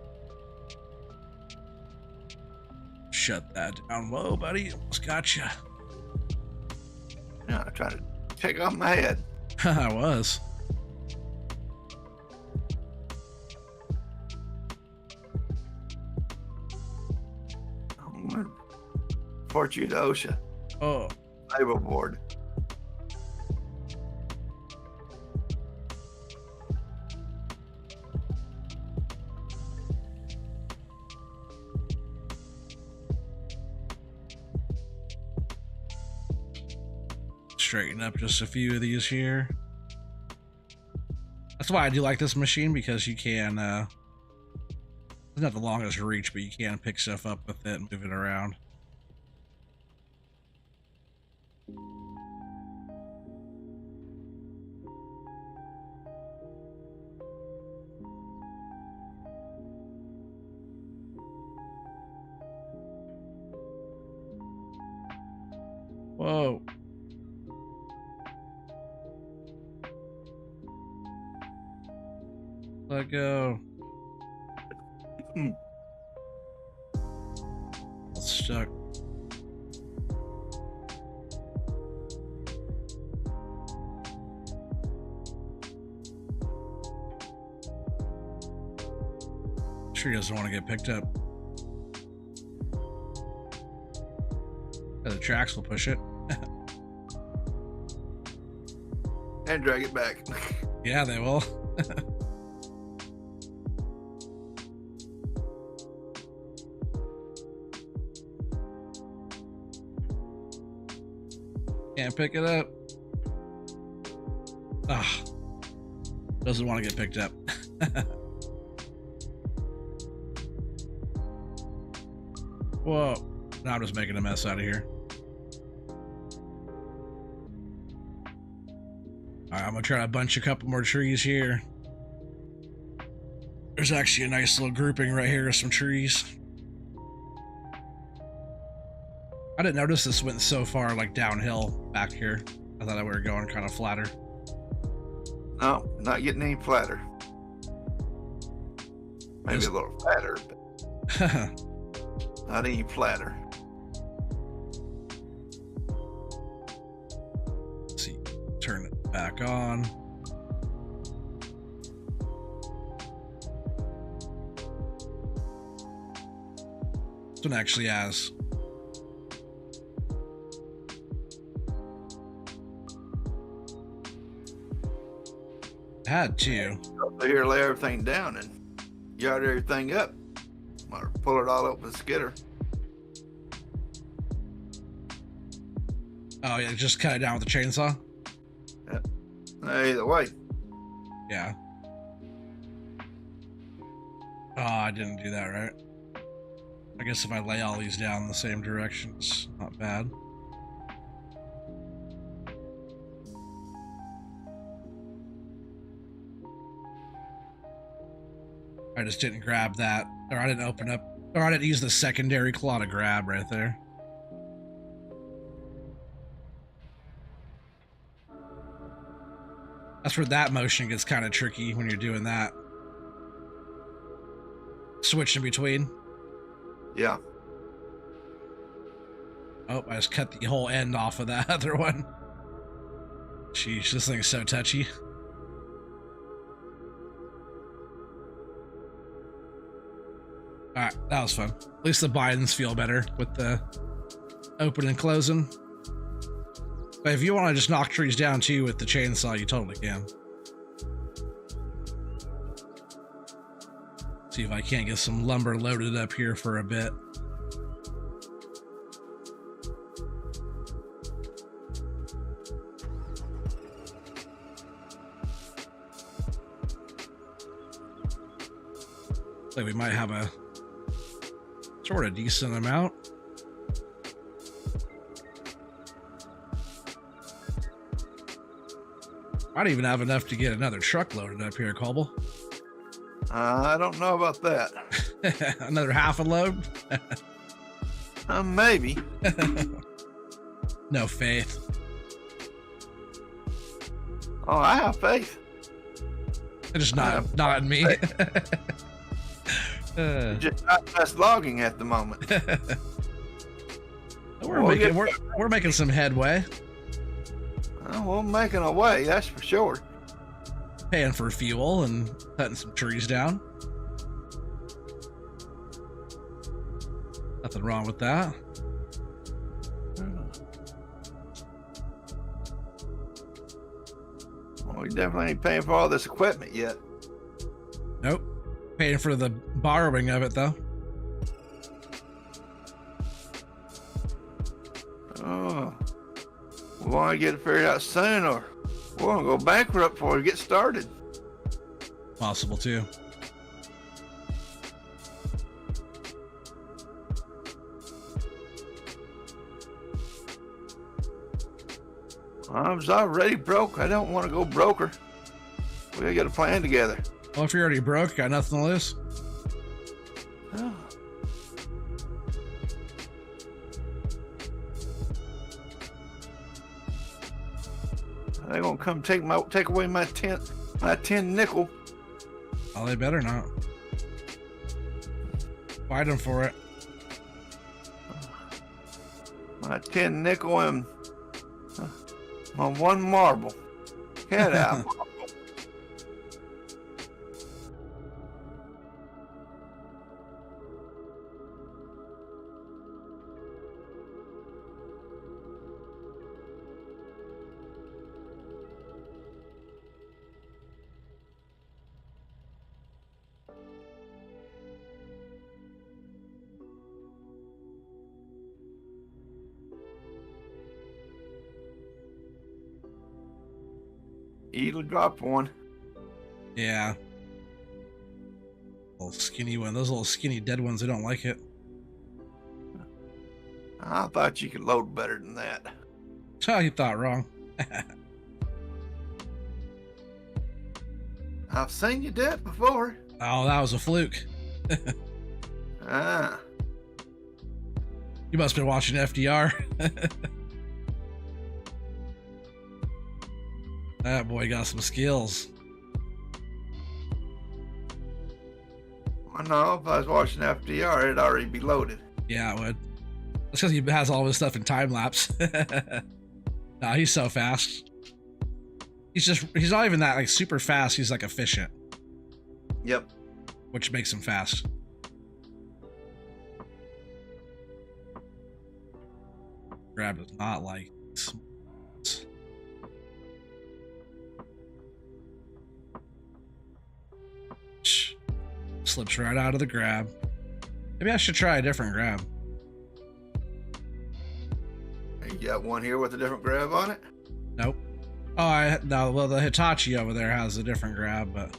Shut that down. Whoa, buddy, almost got you. Yeah, I'm trying to take off my head. I was. Port you to OSHA. Oh. Label board. Straighten up just a few of these here. That's why I do like this machine, because you can it's not the longest reach, but you can pick stuff up with it and move it around. Whoa. Let go. It's stuck. Sure he doesn't want to get picked up. The tracks will push it. And drag it back. Yeah, they will. Can't pick it up. Ah. Doesn't want to get picked up. Whoa. Now I'm just making a mess out of here. Alright, I'm gonna try to bunch a couple more trees here. There's actually a nice little grouping right here of some trees. I didn't notice this went so far like downhill back here. I thought we were going kind of flatter. No, not getting any flatter. Maybe a little flatter, but not any flatter. Let's see, turn it back on. This one actually has had to. Up here, lay everything down and yard everything up, or pull it all up with a skidder. Oh yeah, just cut it down with the chainsaw. Either way. Yeah. Oh, I didn't do that right. I guess if I lay all these down in the same direction, it's not bad. I just didn't grab that, or I didn't open up, or I didn't use the secondary claw to grab right there. That's where that motion gets kind of tricky when you're doing that. Switching between. Yeah. Oh, I just cut the whole end off of that other one. Sheesh, this thing's so touchy. Alright, that was fun. At least the bindings feel better with the open and closing. But if you want to just knock trees down too with the chainsaw, you totally can. See if I can't get some lumber loaded up here for a bit. Like we might have a sort of decent amount. Might even have enough to get another truck loaded up here, Cobble. I don't know about that. Another half a load? Maybe. No faith. Oh, I have faith. Just not in me. Just not us logging at the moment. We're making some headway. We're making a way, that's for sure. Paying for fuel and cutting some trees down. Nothing wrong with that. Well, we definitely ain't paying for all this equipment yet. Nope. Paying for the borrowing of it, though. Oh, we want to get it figured out soon, or we're going to go bankrupt before we get started. Possible, too. I was already broke. I don't want to go broker. We gotta get a plan together. Well, if you're already broke, got nothing to lose. Oh. They're gonna come take away my 10 nickel. Oh, they better not. Fight them for it. My 10 nickel and my 1 marble. Get out. Easily dropped one. Yeah. Little skinny one. Those little skinny dead ones, they don't like it. I thought you could load better than that. Oh, you thought wrong. I've seen you do it before. Oh, that was a fluke. Ah. You must have been watching FDR. That boy got some skills. I know, if I was watching FDR, it'd already be loaded. Yeah, it would. It's because he has all his stuff in time lapse. Nah, he's so fast. He's not even that like super fast. He's like efficient. Yep. Which makes him fast. Grab is not like slips right out of the grab. Maybe I should try a different grab. You got one here with a different grab on it? Nope. Oh, no. Well, the Hitachi over there has a different grab, but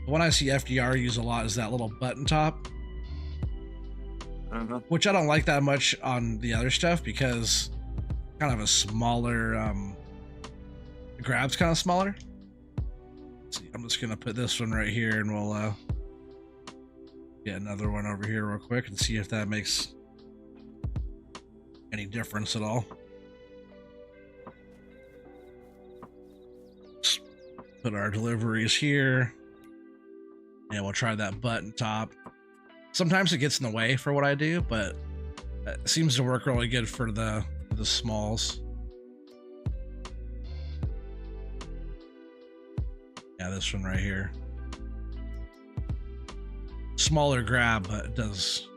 the one I see FDR use a lot is that little button top, which I don't like that much on the other stuff because kind of a smaller. The grab's kind of smaller. Let's see, I'm just gonna put this one right here, and we'll get another one over here real quick and see if that makes any difference at all. Let's put our deliveries here, and we'll try that button top. Sometimes it gets in the way for what I do, but it seems to work really good for the smalls. Yeah, this one right here. Smaller grab, but it does.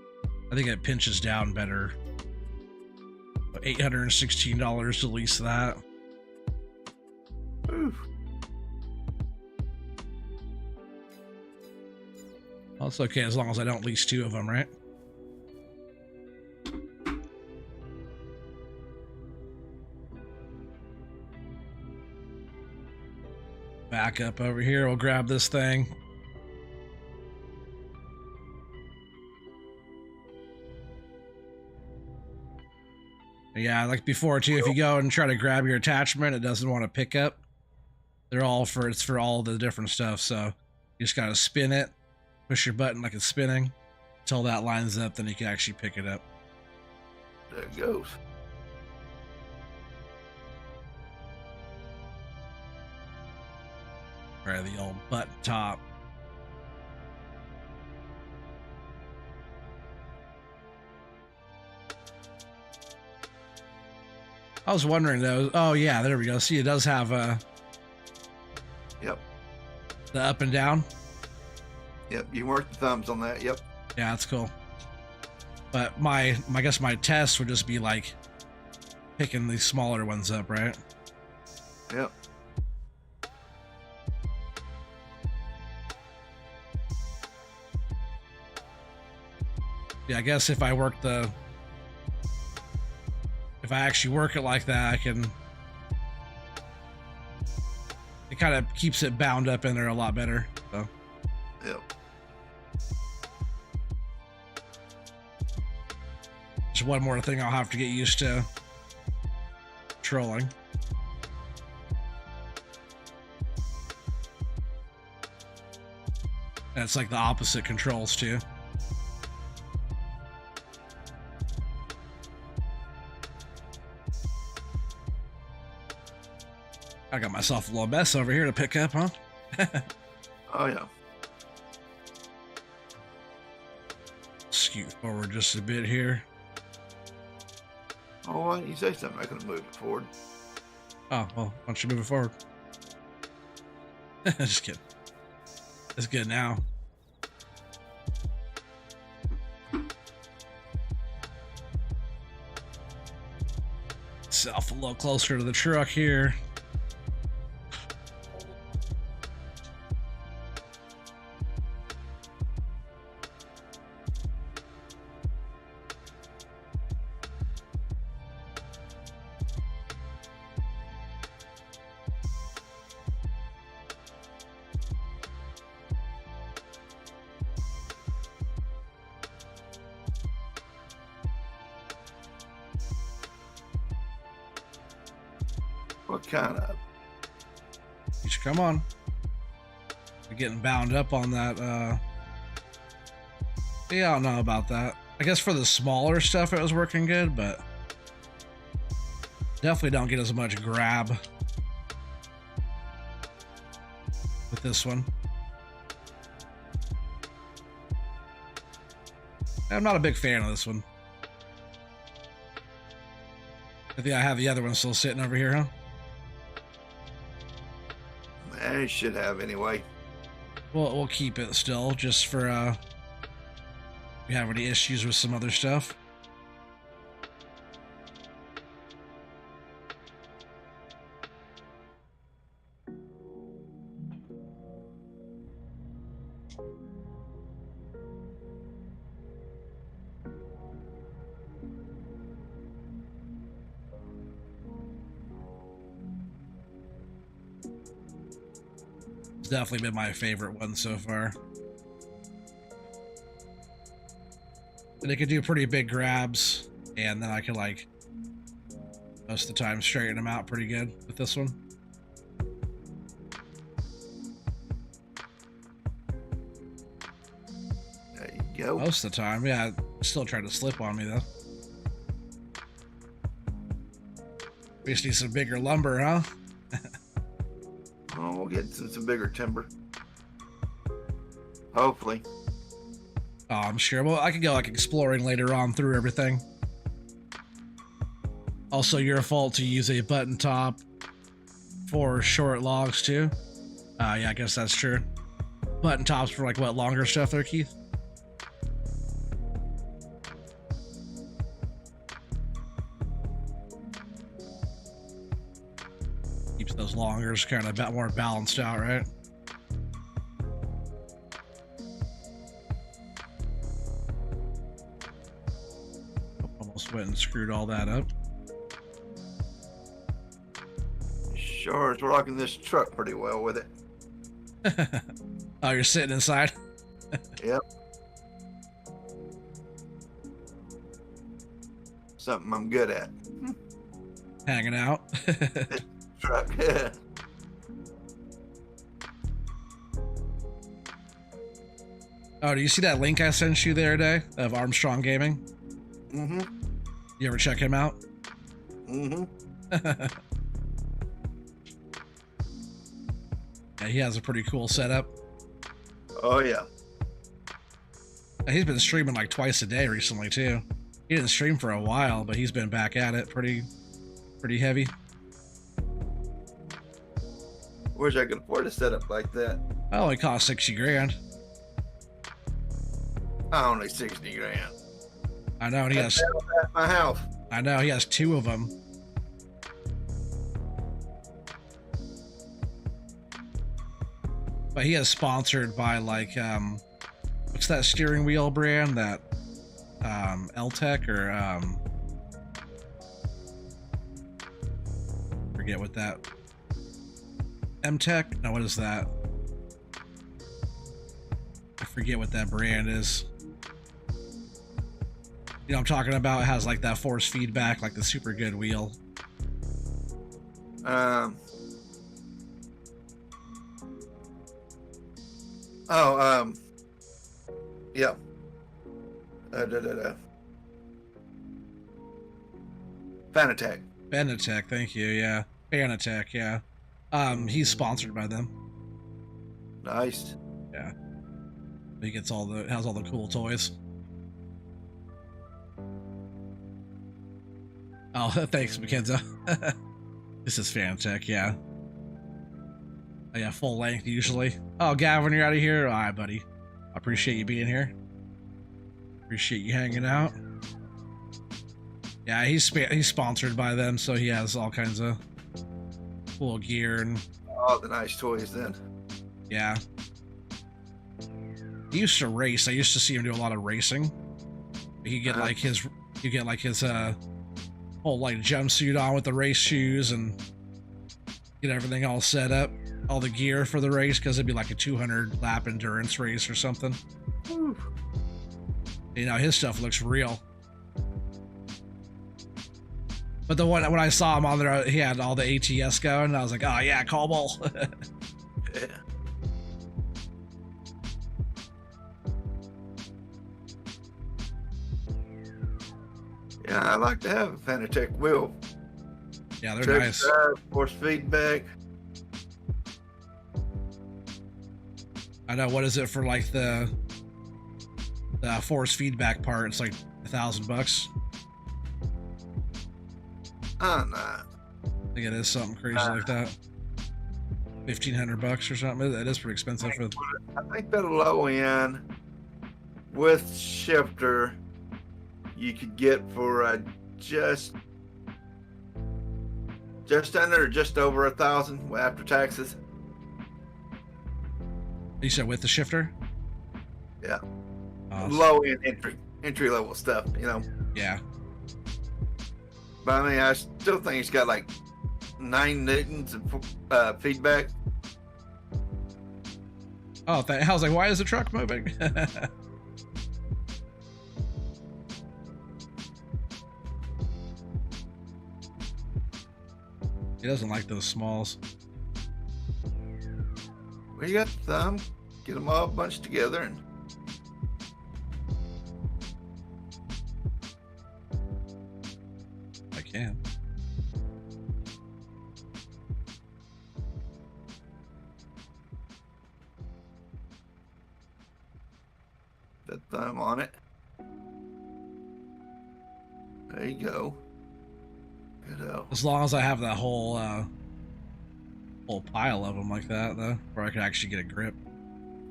I think it pinches down better. $816 to lease that. Oof. Well, it's okay as long as I don't lease two of them, right? Back up over here. We'll grab this thing. Yeah, like before too, if you go and try to grab your attachment, it doesn't want to pick up. It's for all the different stuff. So you just gotta spin it, push your button like it's spinning until that lines up, then you can actually pick it up. There it goes. Right, the old button top. I was wondering though. Oh yeah, there we go. See, it does have Yep. the up and down. Yep. You can work the thumbs on that. Yep. Yeah, that's cool. But I guess my test would just be like picking these smaller ones up, right? Yep. Yeah, I guess if I actually work it like that, it kind of keeps it bound up in there a lot better. So. Yep. Just one more thing I'll have to get used to trolling. And it's like the opposite controls too. I got myself a little mess over here to pick up, huh? Oh yeah. Scoot forward just a bit here. Oh, why didn't you say something? I could have moved it forward. Oh, well, why don't you move it forward? Just kidding. It's good now. Self a little closer to the truck here. What kind of? You should come on. We're getting bound up on that. Yeah, I don't know about that. I guess for the smaller stuff, it was working good, but definitely don't get as much grab with this one. I'm not a big fan of this one. I think I have the other one still sitting over here, huh? I should have anyway. Well, we'll keep it still, just for if we have any issues with some other stuff. Definitely been my favorite one so far. And it could do pretty big grabs, and then I could, like, most of the time straighten them out pretty good with this one. There you go. Most of the time, yeah. Still trying to slip on me, though. We just need some bigger lumber, huh? Oh, we'll get some bigger timber. Hopefully. Oh, I'm sure. Well, I could go, like, exploring later on through everything. Also, your fault to use a button top for short logs, too. Yeah, I guess that's true. Button tops for, like, what, longer stuff there, Keith? Keeps those longers kind of more balanced out, right? Almost went and screwed all that up. Sure is rocking this truck pretty well with it. Oh, you're sitting inside? Yep. Something I'm good at. Hanging out. Truck. Oh, do you see that link I sent you the other day of Armstrong Gaming? Mm-hmm. You ever check him out? Mm-hmm. Yeah, he has a pretty cool setup. Oh, yeah. He's been streaming like twice a day recently, too. He didn't stream for a while, but he's been back at it pretty heavy. Wish I could afford a setup like that. Oh, it cost 60 grand. Only 60 grand. I know, and he has. At my house. I know, he has 2 of them. But he is sponsored by, like, what's that steering wheel brand? That L-Tech or forget what that. M-Tech? No, what is that? I forget what that brand is. You know what I'm talking about? It has like that force feedback, like the super good wheel. Yeah. Fanatec. Fanatec, thank you, yeah. Fanatec, yeah. He's sponsored by them. Nice. Yeah. He gets has all the cool toys. Oh, thanks, Mackenzie. This is Fanatec, yeah. Oh, yeah, full length usually. Oh, Gavin, you're out of here? All right, buddy. I appreciate you being here. Appreciate you hanging out. Yeah, he's sponsored by them, so he has all kinds of cool gear and all the nice toys then. Yeah. He used to race. I used to see him do a lot of racing. You get like his whole like jumpsuit on with the race shoes and get everything all set up, all the gear for the race, because it'd be like a 200 lap endurance race or something. Whew. You know, his stuff looks real. But the one when I saw him on there, he had all the ATS going, and I was like, oh yeah, cobble. Yeah. Yeah, I like to have a Fanatec wheel. Yeah, they're Check nice. drive, force feedback. I know. What is it for like the force feedback part? It's like $1,000. Oh, no. I think it is something crazy like that. $1,500 or something. It is pretty expensive for. I think the low end with shifter you could get for just under, just over 1,000 after taxes. You said with the shifter? Yeah. So, Low end entry level stuff, you know. yeah. But I mean, I still think it's got like 9 newtons of feedback. Oh, I was like, why is the truck moving? He doesn't like those smalls. Well, you got the thumb, get them all bunched together, and I can. the thumb on it. There you go. Good. As long as I have that whole pile of them like that, though, where I can actually get a grip.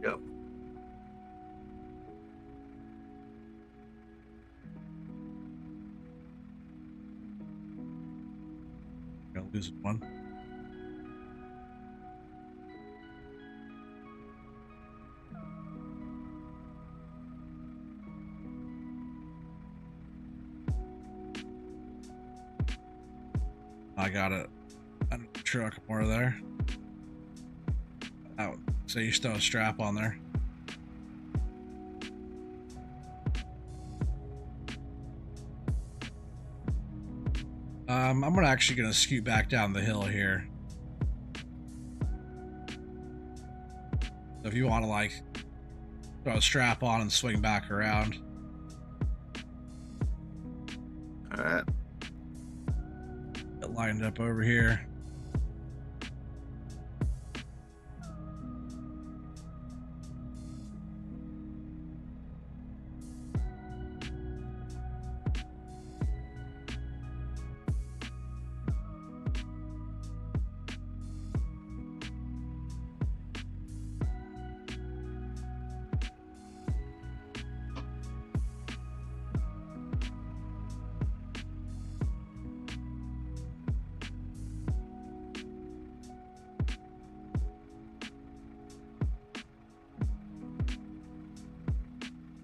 Yep. Gonna lose one. I got it. Under the truck more there. Out. So you still have a strap on there. I'm gonna scoot back down the hill here. So if you want to like throw a strap on and swing back around. All right. Get lined up over here.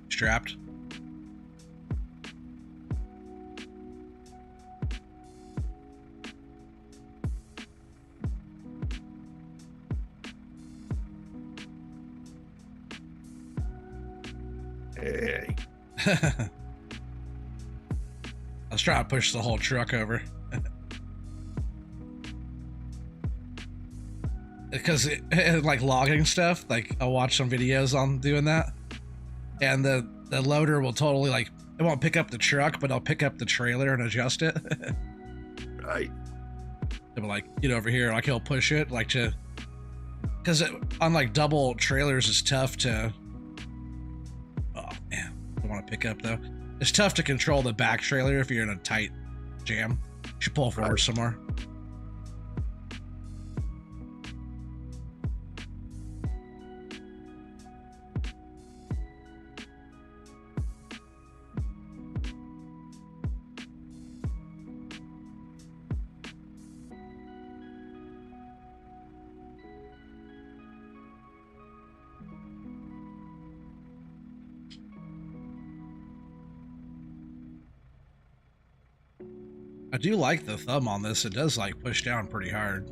Strapped. Hey. I was trying to push the whole truck over. Because like logging stuff, like I'll watch some videos on doing that. And the loader will totally like, it won't pick up the truck, but I'll pick up the trailer and adjust it. Right. They'll be like, get over here, like he'll push it, like to, because on like double trailers it's tough to, oh man, I don't want to pick up though. It's tough to control the back trailer if you're in a tight jam. You should pull forward Right. some more. I do like the thumb on this. It does like push down pretty hard.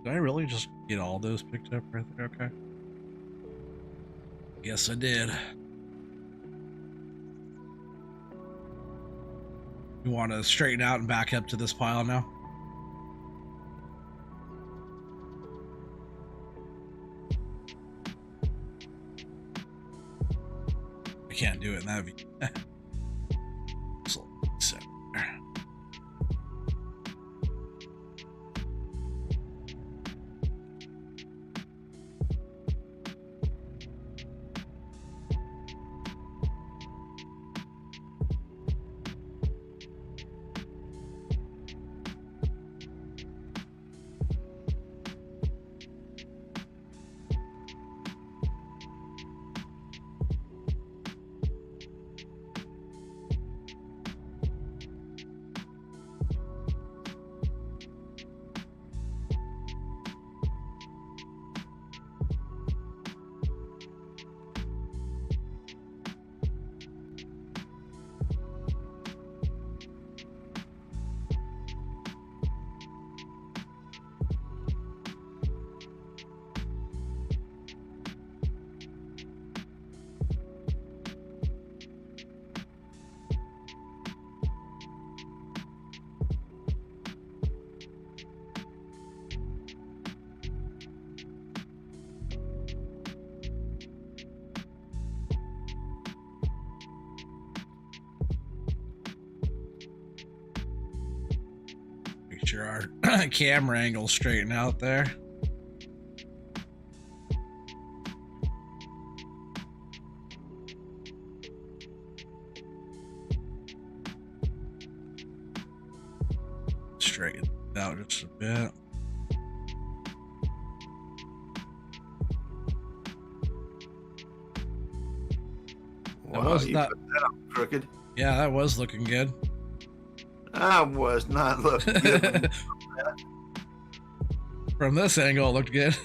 Did I really just get all those picked up right there? Okay. Yes, I did. You want to straighten out and back up to this pile now? I can't do it in that view. So, make sure our camera angle's straighten out there. Straighten it out just a bit. Wow, was you not- put that on crooked. Yeah, that was looking good. I was not looking good. From this angle, it looked good.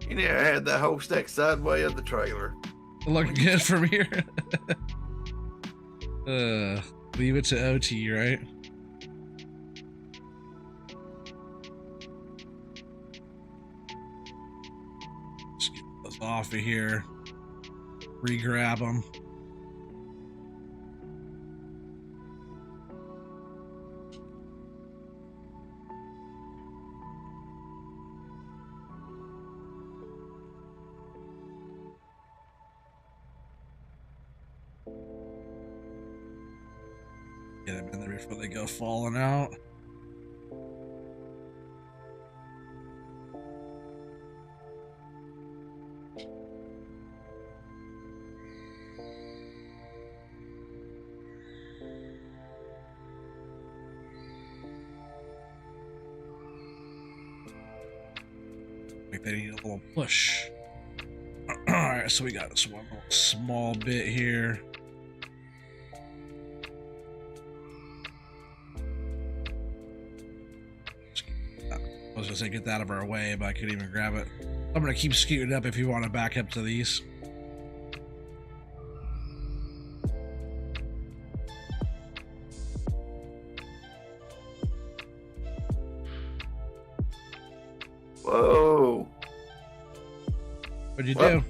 You never had that whole stack sideways of the trailer. Looking good from here. Leave it to OT, right? Just get those off of here. Re-grab them. Get them in there before they go falling out. Like they need a little push. Alright, so we got this one little small bit here. I was gonna say get that out of our way, but I couldn't even grab it. I'm gonna keep scooting up if you want to back up to these. Whoa. What'd you What? do?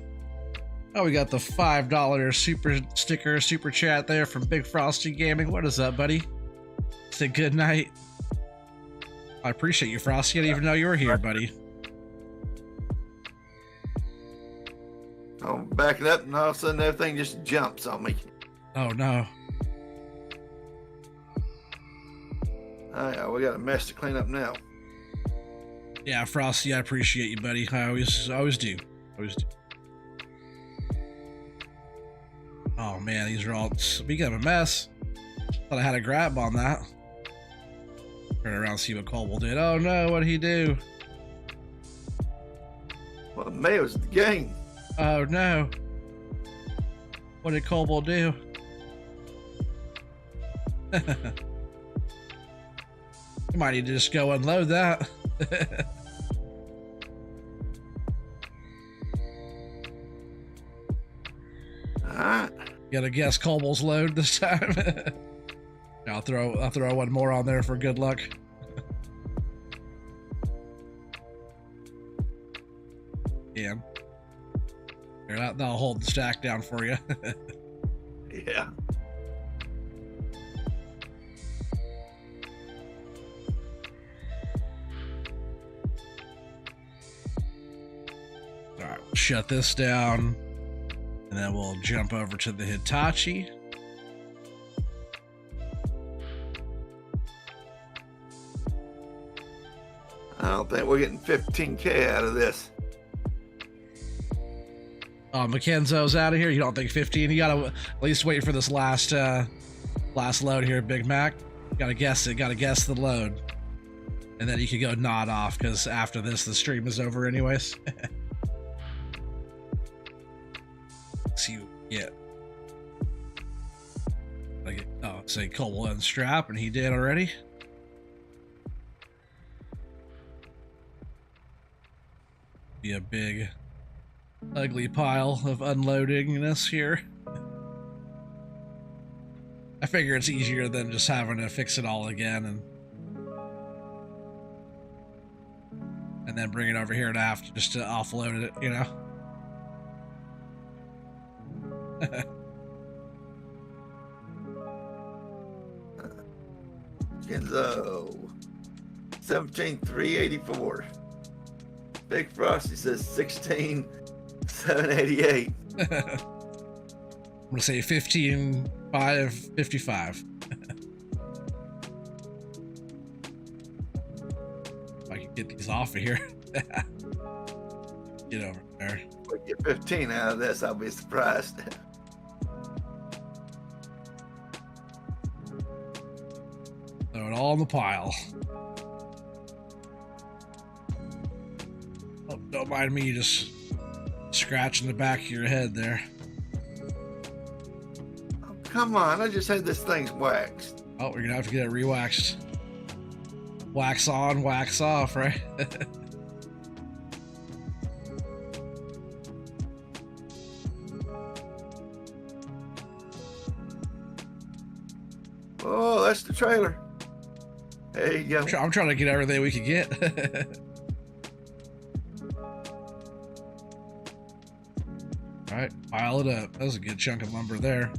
Oh, we got the $5 super sticker, super chat there from Big Frosty Gaming. What is up, buddy? Say good night. I appreciate you, Frosty. I didn't even know you were here, buddy. I'm backing up, and all of a sudden everything just jumps on me. Oh no. Oh, yeah, we got a mess to clean up now. Yeah, Frosty, I appreciate you, buddy. I always do. Always do. Oh man, these are all speaking of a mess. Thought I had a grab on that. Turn around and see what Colwell did. Oh no, what'd he do? Well, Mayo's the game. Oh no. What did Colwell do? You might need to just go unload that. Alright. Gotta guess Colwell's load this time. I'll throw one more on there for good luck. And Here, that'll hold the stack down for you. Yeah. All right, we'll shut this down, and then we'll jump over to the Hitachi. I don't think we're getting 15K out of this. Mackenzo's out of here. You don't think 15? You gotta at least wait for this last load here, Big Mac. You gotta guess it. Gotta guess the load, and then you can go nod off because after this, the stream is over anyways. Let's see what we get. Say Cole will unstrap, and he did already. Be a big ugly pile of unloadingness here. I figure it's easier than just having to fix it all again and then bring it over here to have to just to offload it, you know. Kenzo 17,384. Big Frosty says 16,788. I'm gonna say 15,555. If I can get these off of here. Get over there. If we get 15 out of this, I'll be surprised. Throw it all in the pile. Oh, don't mind me just scratching the back of your head there. Oh, come on, I just had this thing waxed. Oh, we're gonna have to get it re-waxed. Wax on, wax off, right? Oh, that's the trailer. There you go. I'm trying to get everything we could get. All right, pile it up. That was a good chunk of lumber there.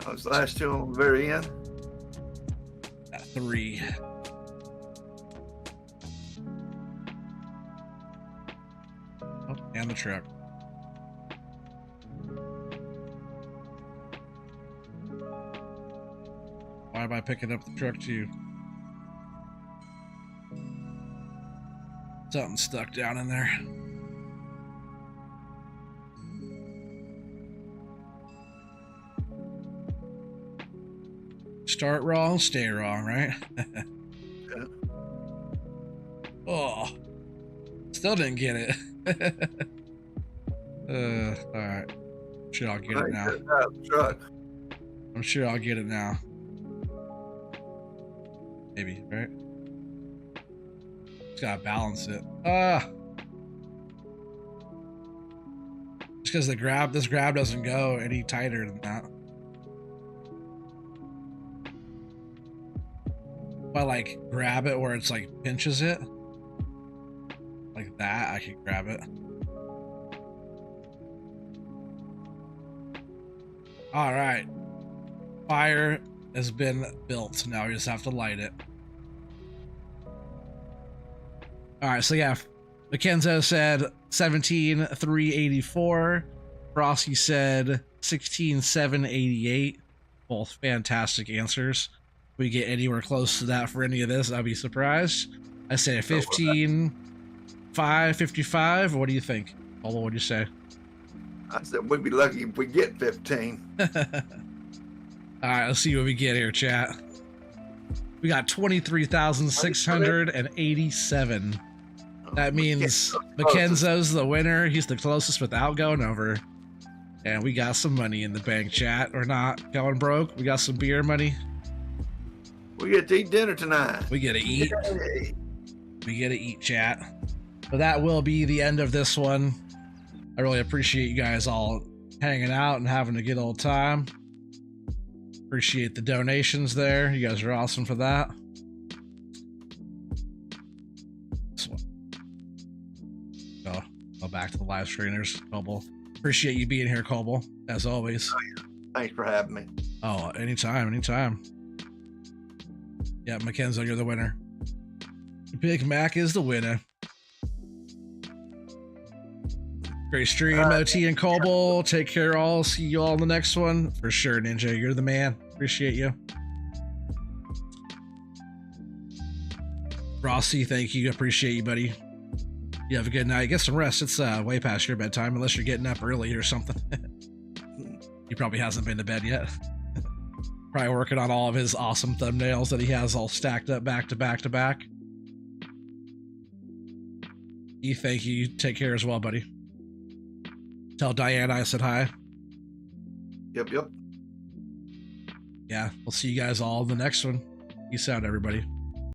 Those last two on the very end. At 3. Oh, and the truck. Why am I picking up the truck too? Something stuck down in there. Start wrong, stay wrong, right? Yeah. Oh, still didn't get it. All right. Sure, I'll get it now. Truck. I'm sure I'll get it now. Maybe, right? Just gotta balance it. Just because this grab doesn't go any tighter than that. If I like grab it where it's like pinches it, like that, I can grab it. All right, fire has been built. Now we just have to light it. All right, so yeah, Mackenzo said 17,384. Frosty said 16,788. Both fantastic answers. If we get anywhere close to that for any of this, I'll be surprised. I say 15,555. What do you think? Paula, what do you say? I said we'd be lucky if we get 15. All right, let's see what we get here, chat. We got 23,687. That means Mackenzo's the winner. He's the closest without going over. And we got some money in the bank, chat. We're not going broke. We got some beer money. We get to eat dinner tonight. We get to eat. Yay. We get to eat, chat. But that will be the end of this one. I really appreciate you guys all hanging out and having a good old time. Appreciate the donations there. You guys are awesome for that. This one. Oh, back to to the live screeners, Cobble. Appreciate you being here, Cobble, as always. Oh, yeah. Thanks for having me. Oh, anytime. Yeah, Mackenzo, you're the winner. Big Mac is the winner. Great stream, OT and Cobble. Take care, all. See you all in the next one. For sure, Ninja. You're the man. Appreciate you. Rossi, thank you. Appreciate you, buddy. You have a good night. Get some rest. It's way past your bedtime, unless you're getting up early or something. He probably hasn't been to bed yet. Probably working on all of his awesome thumbnails that he has all stacked up back to back to back. Thank you. Take care as well, buddy. Tell Diana I said hi. Yep. Yeah, we'll see you guys all in the next one. Peace out, everybody.